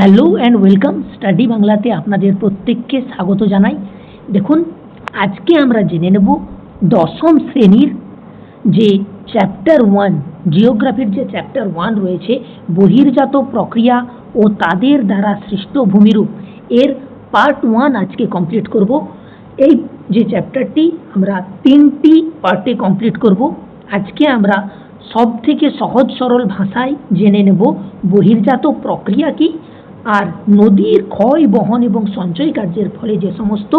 Hello and welcome study বাংলাতে আপনাদের প্রত্যেককে স্বাগত জানাই। দেখুন, আজকে আমরা জেনে নেব দশম শ্রেণীর যে চ্যাপ্টার 1 জিওগ্রাফির যে চ্যাপ্টার 1 রয়েছে বহির্জাত প্রক্রিয়া ও তাদের দ্বারা সৃষ্ট ভূমিরূপ, এর পার্ট 1 আজকে কমপ্লিট করব। এই যে চ্যাপ্টারটি আমরা 3টি পার্টে কমপ্লিট করব। আজকে আমরা সব থেকে সহজ সরল ভাষায় জেনে নেব বহির্জাত প্রক্রিয়া কি, আর নদীর ক্ষয়, বহন এবং সঞ্চয় কার্যের ফলে যে সমস্ত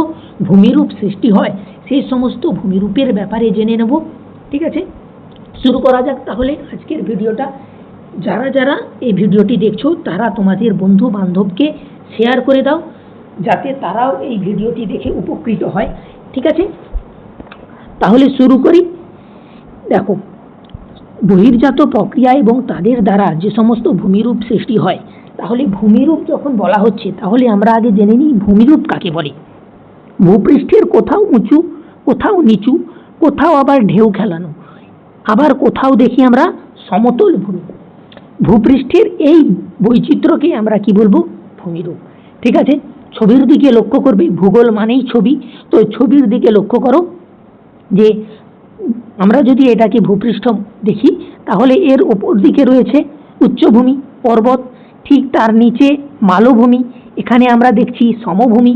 ভূমিরূপ সৃষ্টি হয় সেই সমস্ত ভূমিরূপের ব্যাপারে জেনে নেব। ঠিক আছে, শুরু করা যাক তাহলে আজকের ভিডিওটা। যারা যারা এই ভিডিওটি দেখছো তারা তোমাদের বন্ধু বান্ধবকে শেয়ার করে দাও, যাতে তারাও এই ভিডিওটি দেখে উপকৃত হয়। ঠিক আছে, তাহলে শুরু করি। দেখো, বহির্জাত প্রক্রিয়া এবং তাদের দ্বারা যে সমস্ত ভূমিরূপ সৃষ্টি হয়, তাহলে ভূমিরূপ যখন বলা হচ্ছে তাহলে আমরা আগে জেনে নিই ভূমিরূপ কাকে বলে। ভূপৃষ্ঠের কোথাও উঁচু, কোথাও নিচু, কোথাও আবার ঢেউ খেলানো, আবার কোথাও দেখি আমরা সমতল ভূমি। ভূপৃষ্ঠের এই বৈচিত্র্যকে আমরা কি বলবো? ভূমিরূপ। ঠিক আছে, ছবির দিকে লক্ষ্য করবে, ভূগোল মানেই ছবি, তো ছবির দিকে লক্ষ্য করো যে আমরা যদি এটাকে ভূপৃষ্ঠ দেখি তাহলে এর ওপর দিকে রয়েছে উচ্চভূমি পর্বত, ঠিক তার নিচে মালভূমি, এখানে আমরা দেখছি সমভূমি।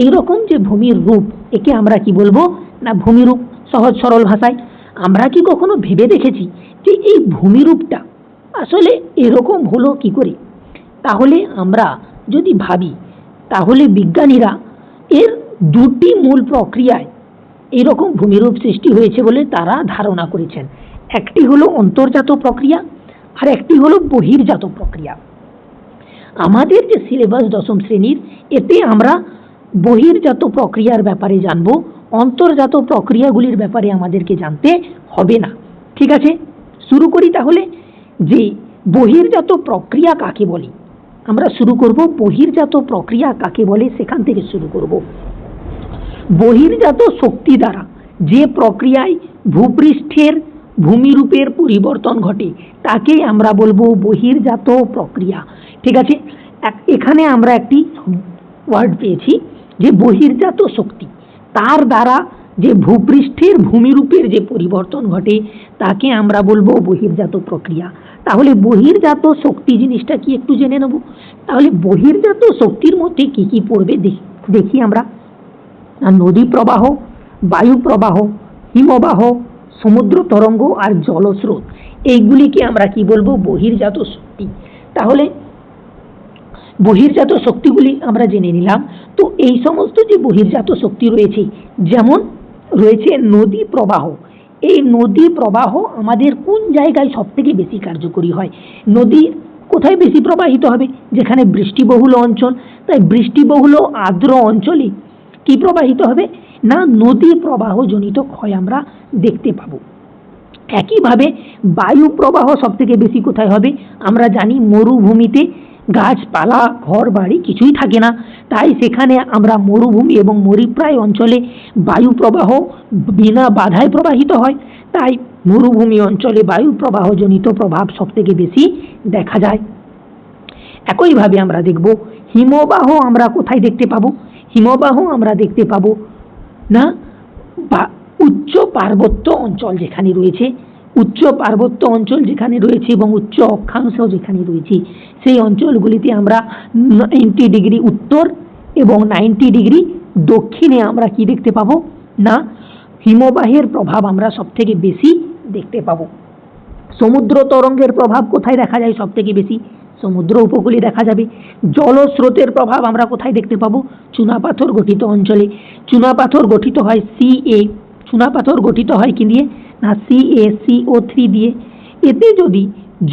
এইরকম যে ভূমির রূপ, একে আমরা কি বলবো? না ভূমিরূপ। সহজ সরল ভাষায় আমরা কি কখনো ভেবে দেখেছি যে এই ভূমিরূপটা আসলে এরকম হলো কি করে? তাহলে আমরা যদি ভাবি, তাহলে বিজ্ঞানীরা এর দুটি মূল প্রক্রিয়ায় এরকম ভূমিরূপ সৃষ্টি হয়েছে বলে তারা ধারণা করেছেন। একটি হলো অন্তর্জাত প্রক্রিয়া আর একটি হলো বহির্জাত প্রক্রিয়া। আমাদের যে সিলেবাস দশম শ্রেণীর, এতে আমরা বহির্জাত প্রক্রিয়ার ব্যাপারে জানবো, অন্তর্জাত প্রক্রিয়াগুলির ব্যাপারে আমাদেরকে জানতে হবে না। ঠিক আছে, শুরু করি তাহলে। যে বহির্জাত প্রক্রিয়া কাকে বলে, আমরা শুরু করব বহির্জাত প্রক্রিয়া কাকে বলে সেখান থেকে শুরু করব। বহির্জাত শক্তি দ্বারা যে প্রক্রিয়ায় ভূপৃষ্ঠের ভূমিরূপের পরিবর্তন ঘটে তাকেই আমরা বলবো বহির্জাত প্রক্রিয়া। ঠিক আছে, এখানে আমরা একটি ওয়ার্ড পেয়েছি যে বহির্জাত শক্তি, তার দ্বারা যে ভূপৃষ্ঠের ভূমিরূপের যে পরিবর্তন ঘটে তাকে আমরা বলবো বহির্জাত প্রক্রিয়া। তাহলে বহির্জাত শক্তি জিনিসটা কি একটু জেনে নেব। তাহলে বহির্জাত শক্তির মধ্যে কি কি পড়বে দেখি আমরা। নদী প্রবাহ, বায়ু প্রবাহ, হিমবাহ, সমুদ্র তরঙ্গ আর জলস্রোত, এইগুলিকে আমরা কি বলবো? বহির্জাত শক্তি। তাহলে বহির্জাত শক্তিগুলি আমরা জেনে নিলাম। তো এই সমস্ত যে বহির্জাত শক্তি রয়েছে, যেমন রয়েছে নদী প্রবাহ। এই নদী প্রবাহ আমাদের কোন জায়গায় সব থেকে বেশি কার্যকরী হয়? নদী কোথায় বেশি প্রবাহিত হবে? যেখানে বৃষ্টিবহুল অঞ্চল। তাই বৃষ্টিবহুল আর্দ্র অঞ্চলে কি প্রবাহিত হবে? না নদী প্রবাহজনিত ক্ষয় আমরা দেখতে পাবো। একইভাবে বায়ু প্রবাহ সব থেকে বেশি কোথায় হবে? আমরা জানি মরুভূমিতে গাছপালা, ঘর বাড়ি কিছুই থাকে না, তাই সেখানে আমরা মরুভূমি এবং মরুপ্রায় অঞ্চলে বায়ু প্রবাহ বিনা বাধায় প্রবাহিত হয়। তাই মরুভূমি অঞ্চলে বায়ু প্রবাহজনিত প্রভাব সব থেকে বেশি দেখা যায়। একইভাবে আমরা দেখব হিমবাহ আমরা কোথায় দেখতে পাবো? হিমবাহ আমরা দেখতে পাবো না উচ্চ পার্বত্য অঞ্চল যেখানে রয়েছে, উচ্চ পার্বত্য অঞ্চল যেখানে রয়েছে এবং উচ্চ অক্ষাংশ যেখানে রয়েছে, সেই অঞ্চলগুলিতে আমরা 90 ডিগ্রি উত্তর এবং 90 ডিগ্রি দক্ষিণে আমরা কি দেখতে পাবো? না হিমবাহের প্রভাব আমরা সব থেকে বেশি দেখতে পাবো। সমুদ্র তরঙ্গের প্রভাব কোথায় দেখা যায় সব থেকে বেশি? সমুদ্র উপকূলে দেখা যাবে। জলস্রোতের প্রভাব আমরা কোথায় দেখতে পাবো? চুনাপাথর গঠিত অঞ্চলে। চুনাপাথর গঠিত হয় চুনাপাথর গঠিত হয় কি দিয়ে? না CaCO3 দিয়ে। এতে যদি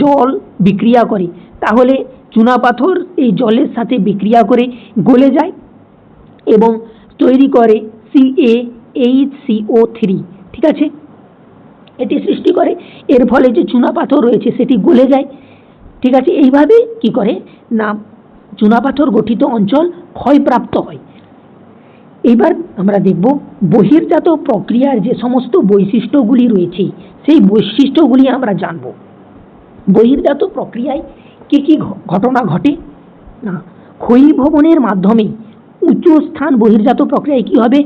জল বিক্রিয়া করে তাহলে চুনাপাথর এই জলের সাথে বিক্রিয়া করে গলে যায় এবং তৈরি করে CaHCO3। ঠিক আছে, এটি সৃষ্টি করে। এর ফলে যে চুনাপাথর রয়েছে সেটি গলে যায়। ঠিক আছে, এইভাবে কি করে? না চুনাপাথর গঠিত অঞ্চল ক্ষয়প্রাপ্ত হয়। এবার আমরা দেখব বহির্জাত প্রক্রিয়ার যে সমস্ত বৈশিষ্ট্যগুলি রয়েছে সেই বৈশিষ্ট্যগুলি আমরা জানব। বহির্জাত প্রক্রিয়ায় কি কি ঘটনা ঘটে? না ক্ষয়ীভবনের মাধ্যমে উঁচু স্থান বহির্জাত প্রক্রিয়ায় কি হবে,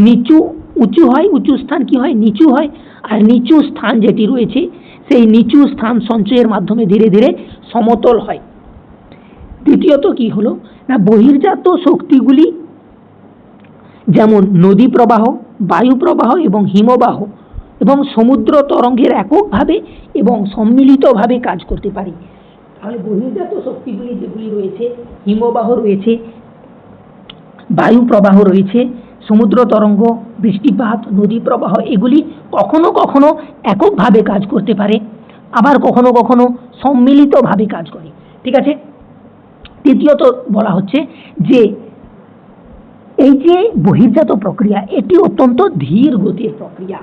নিচু উঁচু হয়, উঁচু স্থান কি হয়, নিচু হয়, আর নিচু স্থান যেটি রয়েছে সেই নিচু স্থান সঞ্চয়ের মাধ্যমে ধীরে ধীরে সমতল হয়। দ্বিতীয়ত কি হলো না, বহির্জাত শক্তিগুলি যেমন নদী প্রবাহ, বায়ু প্রবাহ এবং হিমবাহ এবং সমুদ্র তরঙ্গের এককভাবে এবং সম্মিলিতভাবে কাজ করতে পারে। তাহলে বহির্জাত শক্তিগুলি যেগুলি রয়েছে, হিমবাহ রয়েছে, বায়ু প্রবাহ রয়েছে, সমুদ্র তরঙ্গ, বৃষ্টিপাত, নদী প্রবাহ, এগুলি কখনো কখনো এককভাবে কাজ করতে পারে, আবার কখনো কখনো সম্মিলিতভাবে কাজ করে। ঠিক আছে। তৃতীয়ত বলা হচ্ছে যে এই যে বহির্জাত প্রক্রিয়া, এটি অত্যন্ত ধীর গতির প্রক্রিয়া।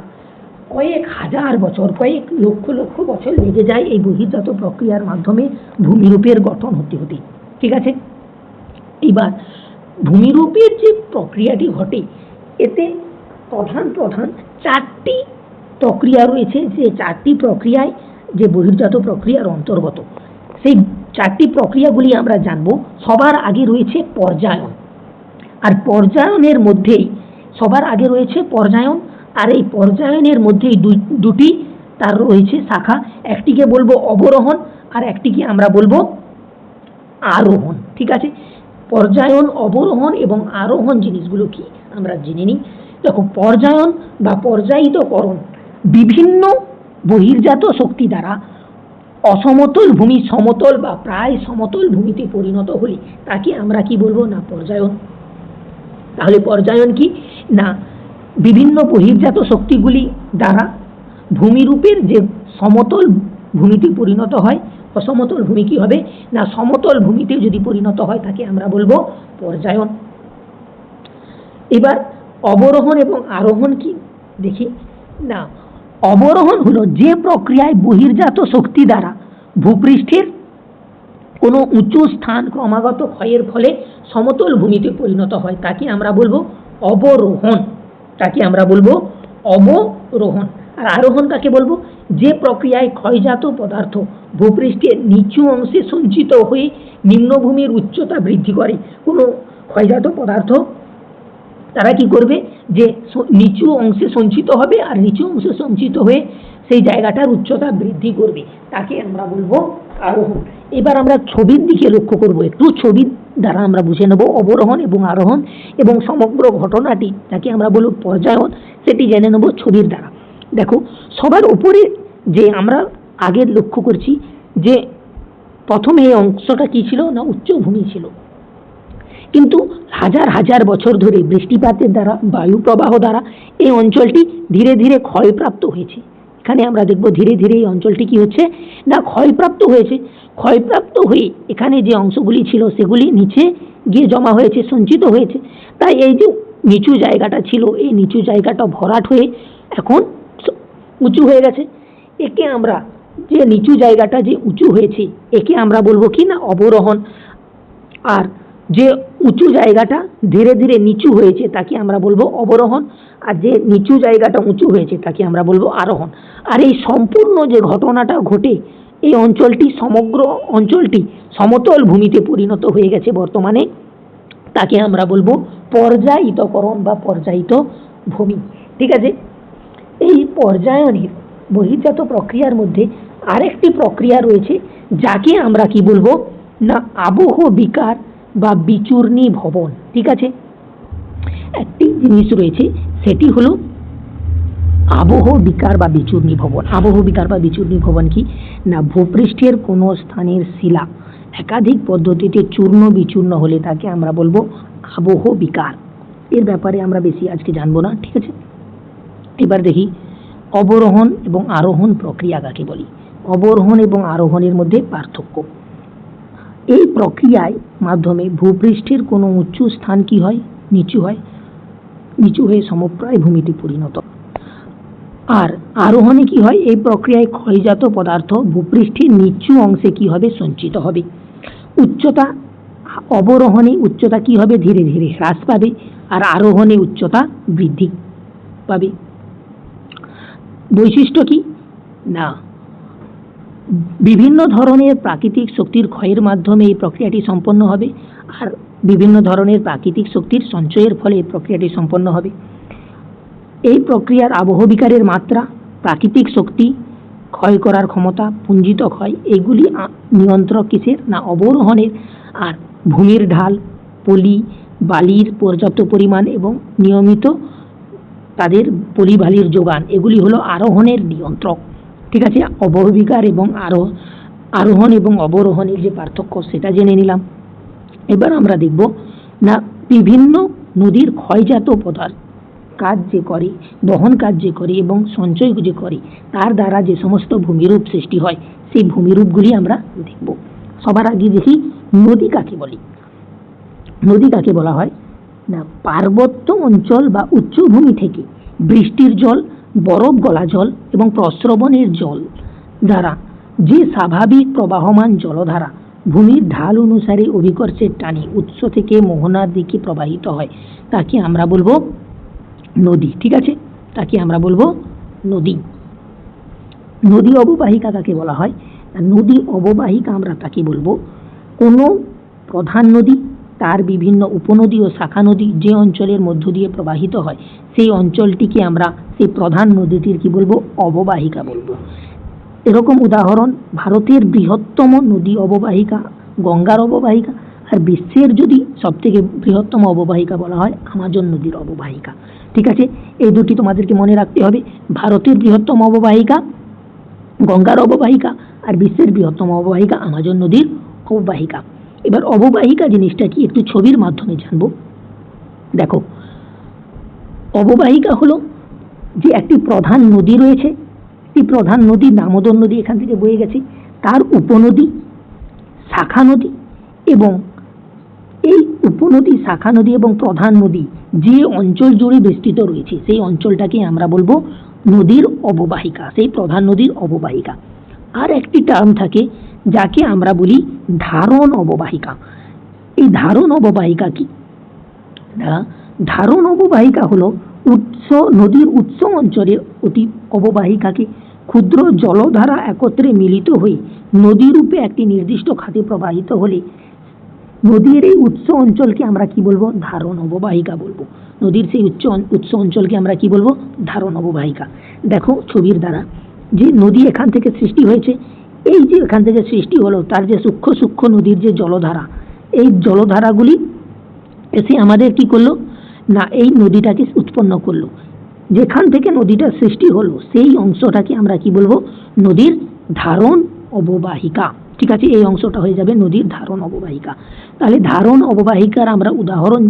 কয়েক হাজার বছর, কয়েক লক্ষ লক্ষ বছর লেগে যায় এই বহির্জাত প্রক্রিয়ার মাধ্যমে ভূমিরূপের গঠন হতে হতে। ঠিক আছে। এবার ভূমিরূপের যে প্রক্রিয়াটি ঘটে, এতে প্রধান প্রধান চারটি প্রক্রিয়া রয়েছে, যে চারটি প্রক্রিয়ায় যে বহির্জাত প্রক্রিয়ার অন্তর্গত। সেই চারটি প্রক্রিয়াগুলি আমরা জানব। সবার আগে রয়েছে পর্যায়ন, আর পর্যায়নের মধ্যেই সবার আগে রয়েছে পর্যায়ন, আর এই পর্যায়নের মধ্যেই দুটি তার রয়েছে শাখা, একটিকে বলবো অবরোহণ আর একটিকে আমরা বলবো আরোহণ। ঠিক আছে। পর্যায়ন, অবরোহণ এবং আরোহণ জিনিসগুলো কি আমরা জেনে নিই। দেখো, পর্যায়ন বা পর্যায়িতকরণ বিভিন্ন বহির্জাত শক্তি দ্বারা অসমতল ভূমি সমতল বা প্রায় সমতল ভূমিতে পরিণত হলে তাকে আমরা কি বলবো না পর্যায়ন। তাহলে পর্যায়ন কি না, বিভিন্ন বহির্জাত শক্তিগুলি দ্বারা ভূমিরূপের যে সমতল ভূমিতে পরিণত হয়, অসমতল ভূমি কি হবে না সমতল ভূমিতে যদি পরিণত হয় তাকে আমরা বলবো পর্যায়ন। এবার অবরোহণ এবং আরোহণ কি দেখি না। অবরোহণ হলো যে প্রক্রিয়ায় বহির্জাত শক্তি দ্বারা ভূপৃষ্ঠের কোনো উঁচু স্থান ক্রমাগত ক্ষয়ের ফলে সমতল ভূমিতে পরিণত হয় তাকে আমরা বলবো অবরোহণ, তাকে আমরা বলবো অবরোহণ। আর আরোহণ কাকে বলবো, যে প্রক্রিয়ায় ক্ষয়জাত পদার্থ ভূপৃষ্ঠের নিচু অংশে সঞ্চিত হয়ে নিম্নভূমির উচ্চতা বৃদ্ধি করে। কোনো ক্ষয়জাত পদার্থ তারা কি করবে, যে নিচু অংশে সঞ্চিত হবে আর নিচু অংশে সঞ্চিত হয়ে সেই জায়গাটার উচ্চতা বৃদ্ধি করবে, তাকে আমরা বলবো আরোহণ। এবার আমরা ছবির দিকে লক্ষ্য করব, একটু ছবির দ্বারা আমরা বুঝে নেব অবরোহণ এবং আরোহণ এবং সমগ্র ঘটনাটি যাকে আমরা বলব পর্যায়ন, সেটি জেনে নেব ছবির দ্বারা। দেখো, সবার উপরে যে আমরা আগে লক্ষ্য করছি যে প্রথমে এই অংশটা কি ছিল না উচ্চভূমি ছিল, কিন্তু হাজার হাজার বছর ধরে বৃষ্টিপাতের দ্বারা, বায়ু প্রবাহ দ্বারা এই অঞ্চলটি ধীরে ধীরে ক্ষয়প্রাপ্ত হয়েছে। এখানে আমরা দেখব ধীরে ধীরে এই অঞ্চলটি কি হচ্ছে না ক্ষয়প্রাপ্ত হয়েছে। ক্ষয়প্রাপ্ত হয়ে এখানে যে অংশগুলি ছিল সেগুলি নিচে গিয়ে জমা হয়েছে, সঞ্চিত হয়েছে। তাই এই যে নিচু জায়গাটা ছিল, এই নিচু জায়গাটা ভরাট হয়ে এখন উঁচু হয়ে গেছে। একে আমরা, যে নিচু জায়গাটা যে উঁচু হয়েছে, একে আমরা বলবো কি না অবরোহণ। আর যে উঁচু জায়গাটা ধীরে ধীরে নিচু হয়েছে তাকে আমরা বলবো অবরোহণ, আর যে নিচু জায়গাটা উঁচু হয়েছে তাকে আমরা বলবো আরোহণ। আর এই সম্পূর্ণ যে ঘটনাটা ঘটে, এই অঞ্চলটি, সমগ্র অঞ্চলটি সমতল ভূমিতে পরিণত হয়ে গেছে বর্তমানে, তাকে আমরা বলবো পর্যায়িতকরণ বা পর্যায়িত ভূমি। ঠিক আছে। এই পর্যায়নের বহির্জাত প্রক্রিয়ার মধ্যে আরেকটি প্রক্রিয়া রয়েছে যাকে আমরা কি বলবো না আবহ বিকার বা বিচূর্ণী ভবন। ঠিক আছে। একটি জিনিস রয়েছে, সেটি হলো আবহ বিকার বা বিচূর্ণী ভবন। আবহ বিকার বা বিচূর্ণী ভবন কি না, ভূপৃষ্ঠের কোনো স্থানের শিলা একাধিক পদ্ধতিতে চূর্ণ বিচূর্ণ হলে তাকে আমরা বলবো আবহ বিকার। এর ব্যাপারে আমরা বেশি আজকে জানবো না। ঠিক আছে। এবার দেখি অবরোহণ এবং আরোহণ প্রক্রিয়া কাকে বলি। অবরোহণ এবং আরোহণের মধ্যে পার্থক্য। এই প্রক্রিয়ায় মাধ্যমে ভূপৃষ্ঠের কোনো উঁচু স্থান কি হয়, নিচু হয়, নিচু হয়ে সমপ্রায় ভূমিতে পরিণত। আর আরোহণে কি হয়, এই প্রক্রিয়ায় ক্ষয়জাত পদার্থ ভূপৃষ্ঠের নিচু অংশে কি হবে, সঞ্চিত হবে। উচ্চতা, অবরোহণে উচ্চতা কি হবে, ধীরে ধীরে হ্রাস পাবে, আর আরোহণে উচ্চতা বৃদ্ধি পাবে। বৈশিষ্ট্য কি না, বিভিন্ন ধরনের প্রাকৃতিক শক্তির ক্ষয়ের মাধ্যমে এই প্রক্রিয়াটি সম্পন্ন হবে, আর বিভিন্ন ধরনের প্রাকৃতিক শক্তির সঞ্চয়ের ফলে এই প্রক্রিয়াটি সম্পন্ন হবে। এই প্রক্রিয়ার আবহবিকারের মাত্রা, প্রাকৃতিক শক্তি, ক্ষয় করার ক্ষমতা, পুঞ্জিত ক্ষয়, এগুলি নিয়ন্ত্রক কিসের? না অবরোহণের। আর ভূমির ঢাল, পলি, বালির পর্যাপ্ত পরিমাণ এবং নিয়মিত তাদের পলি বালির যোগান, এগুলি হলো আরোহণের নিয়ন্ত্রক। ঠিক আছে, অবহবিকার এবং আরোহণ এবং অবরোহণের যে পার্থক্য সেটা জেনে নিলাম। এবার আমরা দেখব না বিভিন্ন নদীর ক্ষয়জাত পদার্থ কাজ যে করে, বহন কাজ যে করে এবং সঞ্চয় যে করে, তার দ্বারা যে সমস্ত ভূমিরূপ সৃষ্টি হয় সেই ভূমিরূপগুলি আমরা দেখব। সবার আগে দেখি নদী কাকে বলি। নদী কাকে বলা হয় না পার্বত্য অঞ্চল বা উচ্চভূমি থেকে বৃষ্টির জল, বরফ গলা জল এবং প্রস্রবণের জল দ্বারা যে স্বাভাবিক প্রবাহমান জলধারা ভূমির ঢাল অনুসারে অভিকর্ষের টানে উৎস থেকে মোহনার দিকে প্রবাহিত হয় তাকে আমরা বলবো নদী। ঠিক আছে, তাকে আমরা বলবো নদী। নদী অববাহিকা কাকে বলা হয়? নদী অববাহিকা আমরা তাকে বলবো কোনো প্রধান নদী, তার বিভিন্ন উপনদী ও শাখা নদী যে অঞ্চলের মধ্য দিয়ে প্রবাহিত হয় সেই অঞ্চলটিকে আমরা সেই প্রধান নদীটির কি বলবো? অববাহিকা বলবো। এরকম উদাহরণ ভারতের বৃহত্তম নদী অববাহিকা গঙ্গার অববাহিকা, আর বিশ্বের যদি সবথেকে বৃহত্তম অববাহিকা বলা হয় আমাজন নদীর অববাহিকা। ঠিক আছে, এই দুটি তোমাদেরকে মনে রাখতে হবে, ভারতের বৃহত্তম অববাহিকা গঙ্গার অববাহিকা আর বিশ্বের বৃহত্তম অববাহিকা আমাজন নদীর অববাহিকা। এবার অববাহিকা জিনিসটা কি একটু ছবির মাধ্যমে জানবো। দেখো, অববাহিকা হলো যে একটি প্রধান নদী রয়েছে, একটি প্রধান নদী দামোদর নদী এখান থেকে বয়ে গেছে, তার উপনদী, শাখা নদী এবং এই উপনদী, শাখা নদী এবং প্রধান নদী যে অঞ্চল জুড়ে বিস্তৃত রয়েছে সেই অঞ্চলটাকে আমরা বলবো নদীর অববাহিকা, সেই প্রধান নদীর অববাহিকা। আর একটি টার্ম থাকে যাকে আমরা বলি ধারণ অববাহিকা। এই ধারণ অববাহিকা কি? ধারণ অববাহিকা হলো নদীর উৎস অঞ্চলের অতি অববাহিকাকে ক্ষুদ্র জলধারা একত্রে মিলিত হয়ে নদীরূপে একটি নির্দিষ্ট খাতে প্রবাহিত হলে নদীর এই উৎস অঞ্চলকে আমরা কি বলবো? ধারণ অববাহিকা বলবো। নদীর সেই উৎস অঞ্চলকে আমরা কি বলবো? ধারণ অববাহিকা। দেখো ছবির দ্বারা যে নদী এখান থেকে সৃষ্টি হয়েছে, এই যে এখান থেকে সৃষ্টি হলো তার যে সূক্ষ্ম সূক্ষ্ম নদীর যে জলধারা, এই জলধারাগুলি এসে আমাদের কি করলো না এই নদীটাকে উৎপন্ন করলো। যেখান থেকে নদীটা সৃষ্টি হলো সেই অংশটাকে আমরা কি বলবো? নদীর ধারণ অববাহিকা। ঠিক আছে, এই অংশটা হয়ে যাবে নদীর ধারণ অববাহিকা। তাহলে ধারণ অববাহিকার আমরা উদাহরণ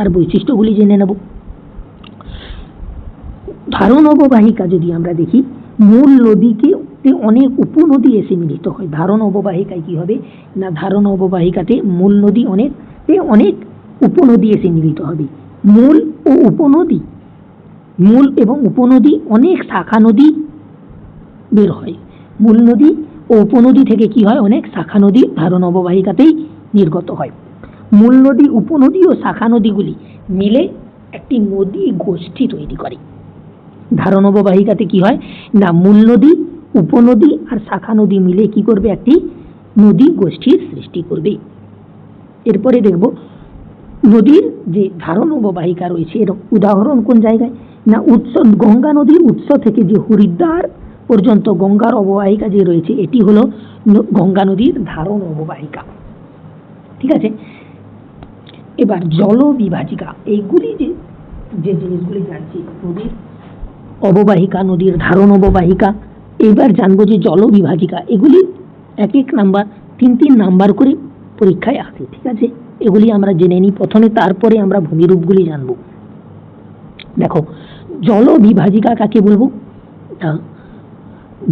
আর বৈশিষ্ট্যগুলি জেনে নেব। ধারণ অববাহিকা যদি আমরা দেখি, মূল নদীকে অনেক উপনদী এসে মিলিত হয়। ধারণ অববাহিকায় কি হবে না ধারণ অববাহিকাতে মূল নদী অনেক উপনদী এসে মিলিত হবে। মূল ও উপনদী, মূল এবং উপনদী অনেক শাখা নদী বের হয়। মূল নদী ও উপনদী থেকে কি হয়? অনেক শাখা নদী ধারণ অববাহিকাতেই নির্গত হয়। মূল নদী, উপনদী ও শাখা নদীগুলি মিলে একটি নদী গোষ্ঠী তৈরি করে। ধারণ অববাহিকাতে কি হয় না মূল নদী, উপনদী আর শাখা নদী মিলে কি করবে? একটি নদী গোষ্ঠীর সৃষ্টি করবে। এরপরে দেখব নদীর যে ধারণ অববাহিকা রয়েছে এর উদাহরণ কোন জায়গায় না গঙ্গা নদীর উৎস থেকে যে হরিদ্বার পর্যন্ত গঙ্গার অববাহিকা যে রয়েছে এটি হলো গঙ্গা নদীর ধারণ অববাহিকা। ঠিক আছে, এবার জল বিভাজিকা, এইগুলি যে জিনিসগুলি জানছি, নদীর অববাহিকা, নদীর ধারণ অববাহিকা, এবার জানবো যে জল বিভাজিকা। এগুলি এক এক নাম্বার, তিন নাম্বার করে পরীক্ষায় আসে। ঠিক আছে, এগুলি আমরা জেনে নিই প্রথমে, তারপরে আমরা ভূমিরূপগুলি জানবো। দেখো, জল বিভাজিকা কাকে বলবো?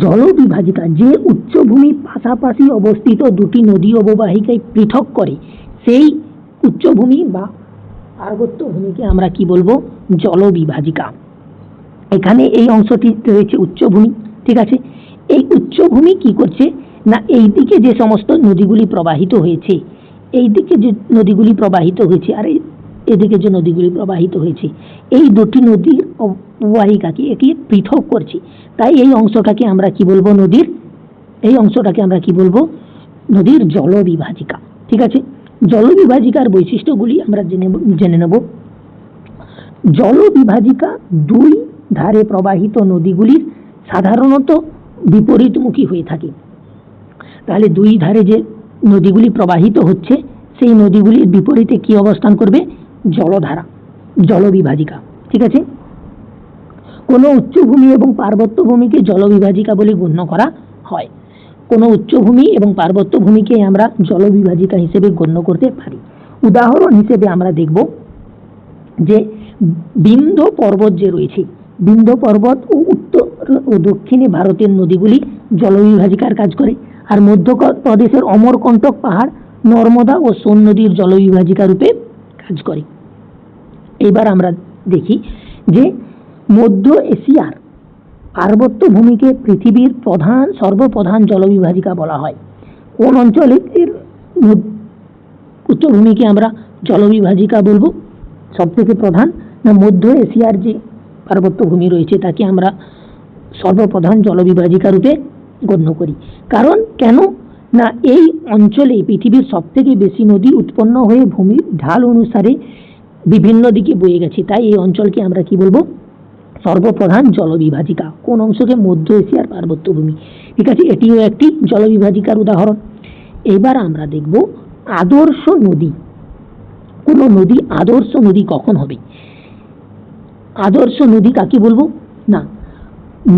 জল বিভাজিকা যে উচ্চভূমি পাশাপাশি অবস্থিত দুটি নদী অববাহিকায় পৃথক করে সেই উচ্চভূমি বা পার্বত্য ভূমিকে আমরা কি বলবো? জল বিভাজিকা। এখানে এই অংশটি রয়েছে উচ্চভূমি। ঠিক আছে, এই উচ্চভূমি কি করছে না এই দিকে যে সমস্ত নদীগুলি প্রবাহিত হয়েছে, এই দিকে যে নদীগুলি প্রবাহিত হয়েছে আর এদিকে যে নদীগুলি প্রবাহিত হয়েছে, এই দুটি নদীর অববাহিকাকে একে পৃথক করছে। তাই এই অংশটাকে আমরা কি বলবো? নদীর এই অংশটাকে আমরা কি বলবো? নদীর জলবিভাজিকা। ঠিক আছে, জলবিভাজিকার বৈশিষ্ট্যগুলি আমরা জেনে নেব। জলবিভাজিকা দুই ধারে প্রবাহিত নদীগুলির সাধারণত বিপরীতমুখী হয়ে থাকে। তাহলে দুই ধারে যে নদীগুলি প্রবাহিত হচ্ছে সেই নদীগুলির বিপরীতে কি অবস্থান করবে? জলধারা, জলবিভাজিকা। ঠিক আছে, কোনো উচ্চভূমি এবং পার্বত্য ভূমিকে জলবিভাজিকা বলে গণ্য করা হয়। কোনো উচ্চভূমি এবং পার্বত্য ভূমিকে আমরা জলবিভাজিকা হিসেবে গণ্য করতে পারি। উদাহরণ হিসেবে আমরা দেখব যে বিন্ধ্য পর্বত যে রয়েছে, বিন্ধ্য পর্বত ও উত্তর ও দক্ষিণে ভারতের নদীগুলি জলবিভাজিকার কাজ করে। আর মধ্যপ্রদেশের অমরকণ্টক পাহাড় নর্মদা ও সোন নদীর জলবিভাজিকা রূপে কাজ করে। এবার আমরা দেখি যে মধ্য এশিয়ার পার্বত্য ভূমিকে পৃথিবীর সর্বপ্রধান জলবিভাজিকা বলা হয়। কোন অঞ্চলে এর উচ্চভূমিকে আমরা জলবিভাজিকা বলবো সব থেকে প্রধান? না, মধ্য এশিয়ার যে পার্বত্য ভূমি রয়েছে তাকে আমরা সর্বপ্রধান জলবিভাজিকা রূপে গণ্য করি। কারণ কেন না, এই অঞ্চলে পৃথিবীর সব থেকে বেশি নদী উৎপন্ন হয়ে ভূমির ঢাল অনুসারে বিভিন্ন দিকে বয়ে গেছে, তাই এই অঞ্চলকে আমরা কি বলবো? সর্বপ্রধান জলবিভাজিকা। কোন অংশকে? মধ্য এশিয়ার পার্বত্য ভূমি। ঠিক আছে, এটিও একটি জলবিভাজিকার উদাহরণ। এবার আমরা দেখব আদর্শ নদী। কোন নদী আদর্শ নদী কখন হবে? আদর্শ নদী কাকে বলবো? না,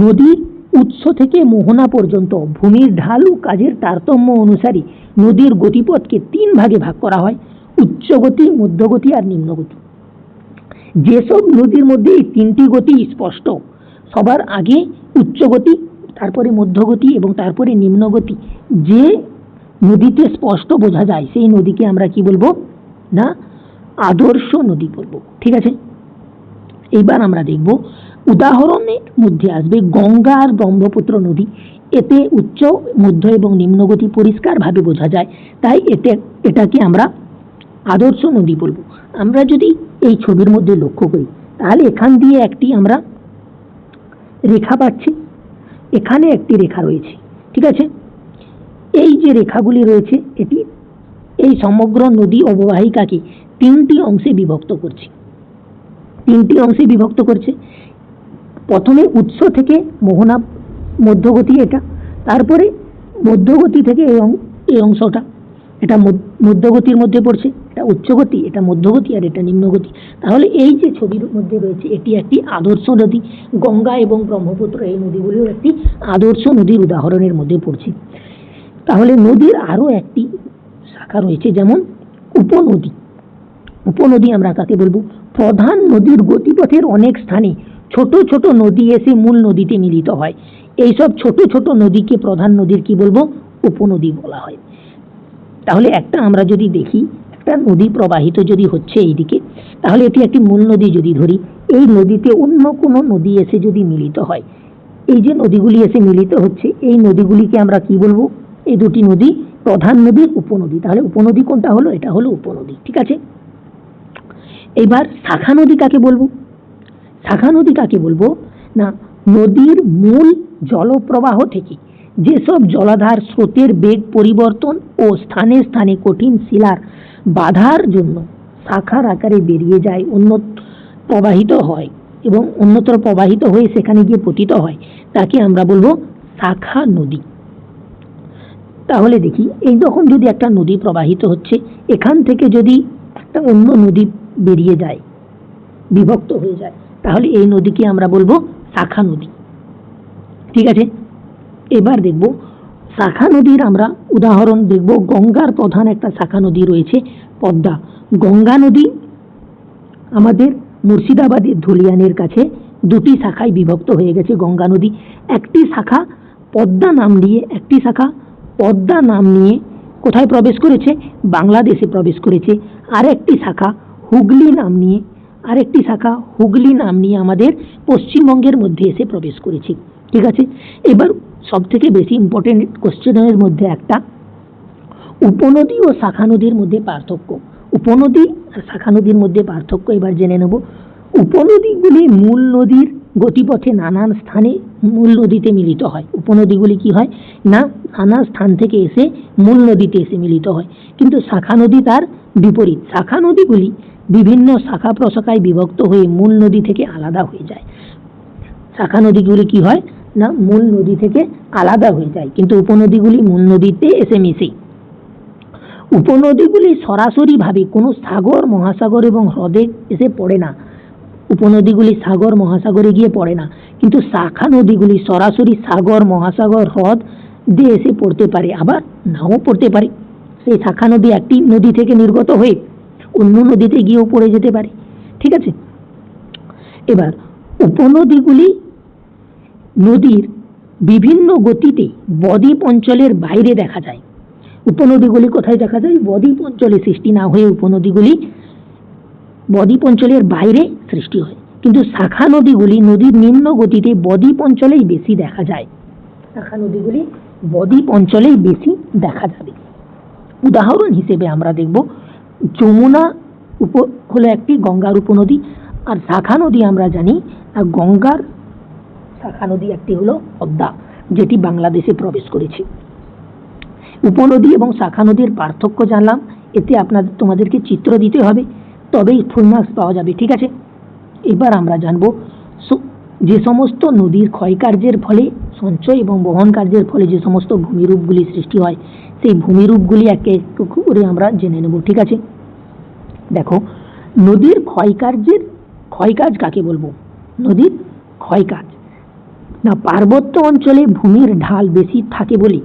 নদীর উৎস থেকে মোহনা পর্যন্ত ভূমির ঢাল ও কাজের তারতম্য অনুসারে নদীর গতিপথকে 3 ভাগে ভাগ করা হয়: উচ্চগতি, মধ্যগতি আর নিম্নগতি। যেসব নদীর মধ্যে এই 3টি গতি স্পষ্ট, সবার আগে উচ্চগতি, তারপরে মধ্যগতি এবং তারপরে নিম্নগতি, যে নদীতে স্পষ্ট বোঝা যায় সেই নদীকে আমরা কি বলবো? না, আদর্শ নদী বলবো। ঠিক আছে, এইবার আমরা দেখব উদাহরণের মধ্যে আসবে গঙ্গা আর ব্রহ্মপুত্র নদী। এতে উচ্চ, মধ্য এবং নিম্নগতি পরিষ্কারভাবে বোঝা যায়, তাই এটাকে আমরা আদর্শ নদী বলবো। আমরা যদি এই ছবির মধ্যে লক্ষ্য করি তাহলে এখান দিয়ে একটি আমরা রেখা পাচ্ছি, এখানে একটি রেখা রয়েছে। ঠিক আছে, এই যে রেখাগুলি রয়েছে এটি এই সমগ্র নদী অববাহিকাকে 3টি অংশে বিভক্ত করছে। 3টি অংশে বিভক্ত করছে। প্রথমে উৎস থেকে মোহনা, মধ্যগতি এটা, তারপরে মধ্যগতি থেকে এই অংশটা, এটা মধ্যগতির মধ্যে পড়ছে, এটা উচ্চগতি, এটা মধ্যগতি আর এটা নিম্নগতি। তাহলে এই যে ছবির মধ্যে রয়েছে এটি একটি আদর্শ নদী। গঙ্গা এবং ব্রহ্মপুত্র এই নদীগুলিও একটি আদর্শ নদীর উদাহরণের মধ্যে পড়ছে। তাহলে নদীর আরো একটি শাখা রয়েছে, যেমন উপনদী। উপনদী আমরা কাকে বলবো? প্রধান নদীর গতিপথের অনেক স্থানে ছোট ছোট নদী এসে মূল নদীতে মিলিত হয়। এইসব ছোট ছোট নদীকে প্রধান নদীর কি বলবো? উপনদী বলা হয়। তাহলে আমরা যদি দেখি একটা নদী প্রবাহিত যদি হচ্ছে এইদিকে, তাহলে এটি একটি মূল নদী যদি ধরি, এই নদীতে অন্য কোনো নদী এসে যদি মিলিত হয়, এই যে নদীগুলি এসে মিলিত হচ্ছে এই নদীগুলিকে আমরা কি বলবো? এই দুটি নদী প্রধান নদীর উপনদী। তাহলে উপনদী কোনটা হলো? এটা হলো উপনদী। ঠিক আছে, এবার শাখা নদী কাকে বলবো? শাখা নদী কাকে বলবো? না, নদীর মূল জলপ্রবাহ থেকে যেসব জলাধার স্রোতের বেগ পরিবর্তন ও স্থানে স্থানে কঠিন শিলার বাধার জন্য শাখার আকারে বেরিয়ে যায়, প্রবাহিত হয় এবং অন্যত্র প্রবাহিত হয়ে সেখানে গিয়ে পতিত হয়, তাকে আমরা বলবো শাখা নদী। তাহলে দেখি এই রকম যদি একটা নদী প্রবাহিত হচ্ছে, এখান থেকে যদি একটা অন্য নদী বেরিয়ে যায়, বিভক্ত হয়ে যায়, তাহলে এই নদীকে আমরা বলবো শাখা নদী। ঠিক আছে, এবার দেখব শাখা নদীর আমরা উদাহরণ দেখব। গঙ্গার প্রধান একটা শাখা নদী রয়েছে পদ্মা। গঙ্গা নদী আমাদের মুর্শিদাবাদের ধুলিয়ানের কাছে 2টি শাখায় বিভক্ত হয়ে গেছে। গঙ্গা নদী একটি শাখা পদ্মা নাম নিয়ে কোথায় প্রবেশ করেছে? বাংলাদেশে প্রবেশ করেছে। আরেকটি শাখা হুগলি নাম নিয়ে আমাদের পশ্চিমবঙ্গের মধ্যে এসে প্রবেশ করেছে। ঠিক আছে, এবার সব থেকে বেশি ইম্পর্টেন্ট কোশ্চেনের মধ্যে একটা, উপনদী ও শাখা নদীর মধ্যে পার্থক্য। উপনদী আর শাখা নদীর মধ্যে পার্থক্য এবার জেনে নেব। উপনদীগুলি মূল নদীর গতিপথে নানান স্থানে মূল নদীতে মিলিত হয়। উপনদীগুলি কি হয়? না, নানা স্থান থেকে এসে মূল নদীতে এসে মিলিত হয়। কিন্তু শাখা নদী তার বিপরীত। শাখা নদীগুলি বিভিন্ন শাখা প্রশাখায় বিভক্ত হয়ে মূল নদী থেকে আলাদা হয়ে যায়। শাখা নদীগুলি কি হয় না মূল নদী থেকে আলাদা হয়ে যায়, কিন্তু উপনদীগুলি মূল নদীতে এসে মিশে। উপনদীগুলি সরাসরিভাবে কোনো সাগর, মহাসাগর এবং হ্রদে এসে পড়ে না। উপনদীগুলি সাগর, মহাসাগরে গিয়ে পড়ে না, কিন্তু শাখা নদীগুলি সরাসরি সাগর, মহাসাগর, হ্রদ দিয়ে এসে পড়তে পারে, আবার নাও পড়তে পারে। সেই শাখা নদী একটি নদী থেকে নির্গত হয়ে অন্য নদীতে গিয়েও পড়ে যেতে পারে। ঠিক আছে, এবার উপনদীগুলি নদীর বিভিন্ন গতিতে বদ্বীপ অঞ্চলের বাইরে দেখা যায়। উপনদীগুলি কোথায় দেখা যায়? বদ্বীপ অঞ্চলে সৃষ্টি না হয়ে উপনদীগুলি বদ্বীপ অঞ্চলের বাইরে সৃষ্টি হয়। কিন্তু শাখা নদীগুলি নদীর নিম্ন গতিতে বদ্বীপ অঞ্চলেই বেশি দেখা যায়। শাখা নদীগুলি বদ্বীপ অঞ্চলেই বেশি দেখা যাবে। উদাহরণ হিসেবে আমরা দেখব যমুনা হলো একটি গঙ্গার উপনদী, আর শাখা নদী আমরা জানি গঙ্গার শাখা নদী একটি হলো পদ্মা, যেটি বাংলাদেশে প্রবেশ করেছে। উপনদী এবং শাখা নদীর পার্থক্য জানলাম, এতে তোমাদেরকে চিত্র দিতে হবে, তবেই ফুল মার্কস পাওয়া যাবে। ঠিক আছে, এবার আমরা জানব যে সমস্ত নদীর ক্ষয়কার্যের ফলে, সঞ্চয় এবং বহন কার্যের ফলে যে সমস্ত ভূমিরূপগুলি সৃষ্টি হয়, সেই ভূমিরূপগুলি একে একটু করে আমরা জেনে নেব। ঠিক আছে, দেখো নদীর ক্ষয়কাজ কাকে বলবো? নদীর ক্ষয়কাজ না, পার্বত্য অঞ্চলে ভূমির ঢাল বেশি থাকে বলে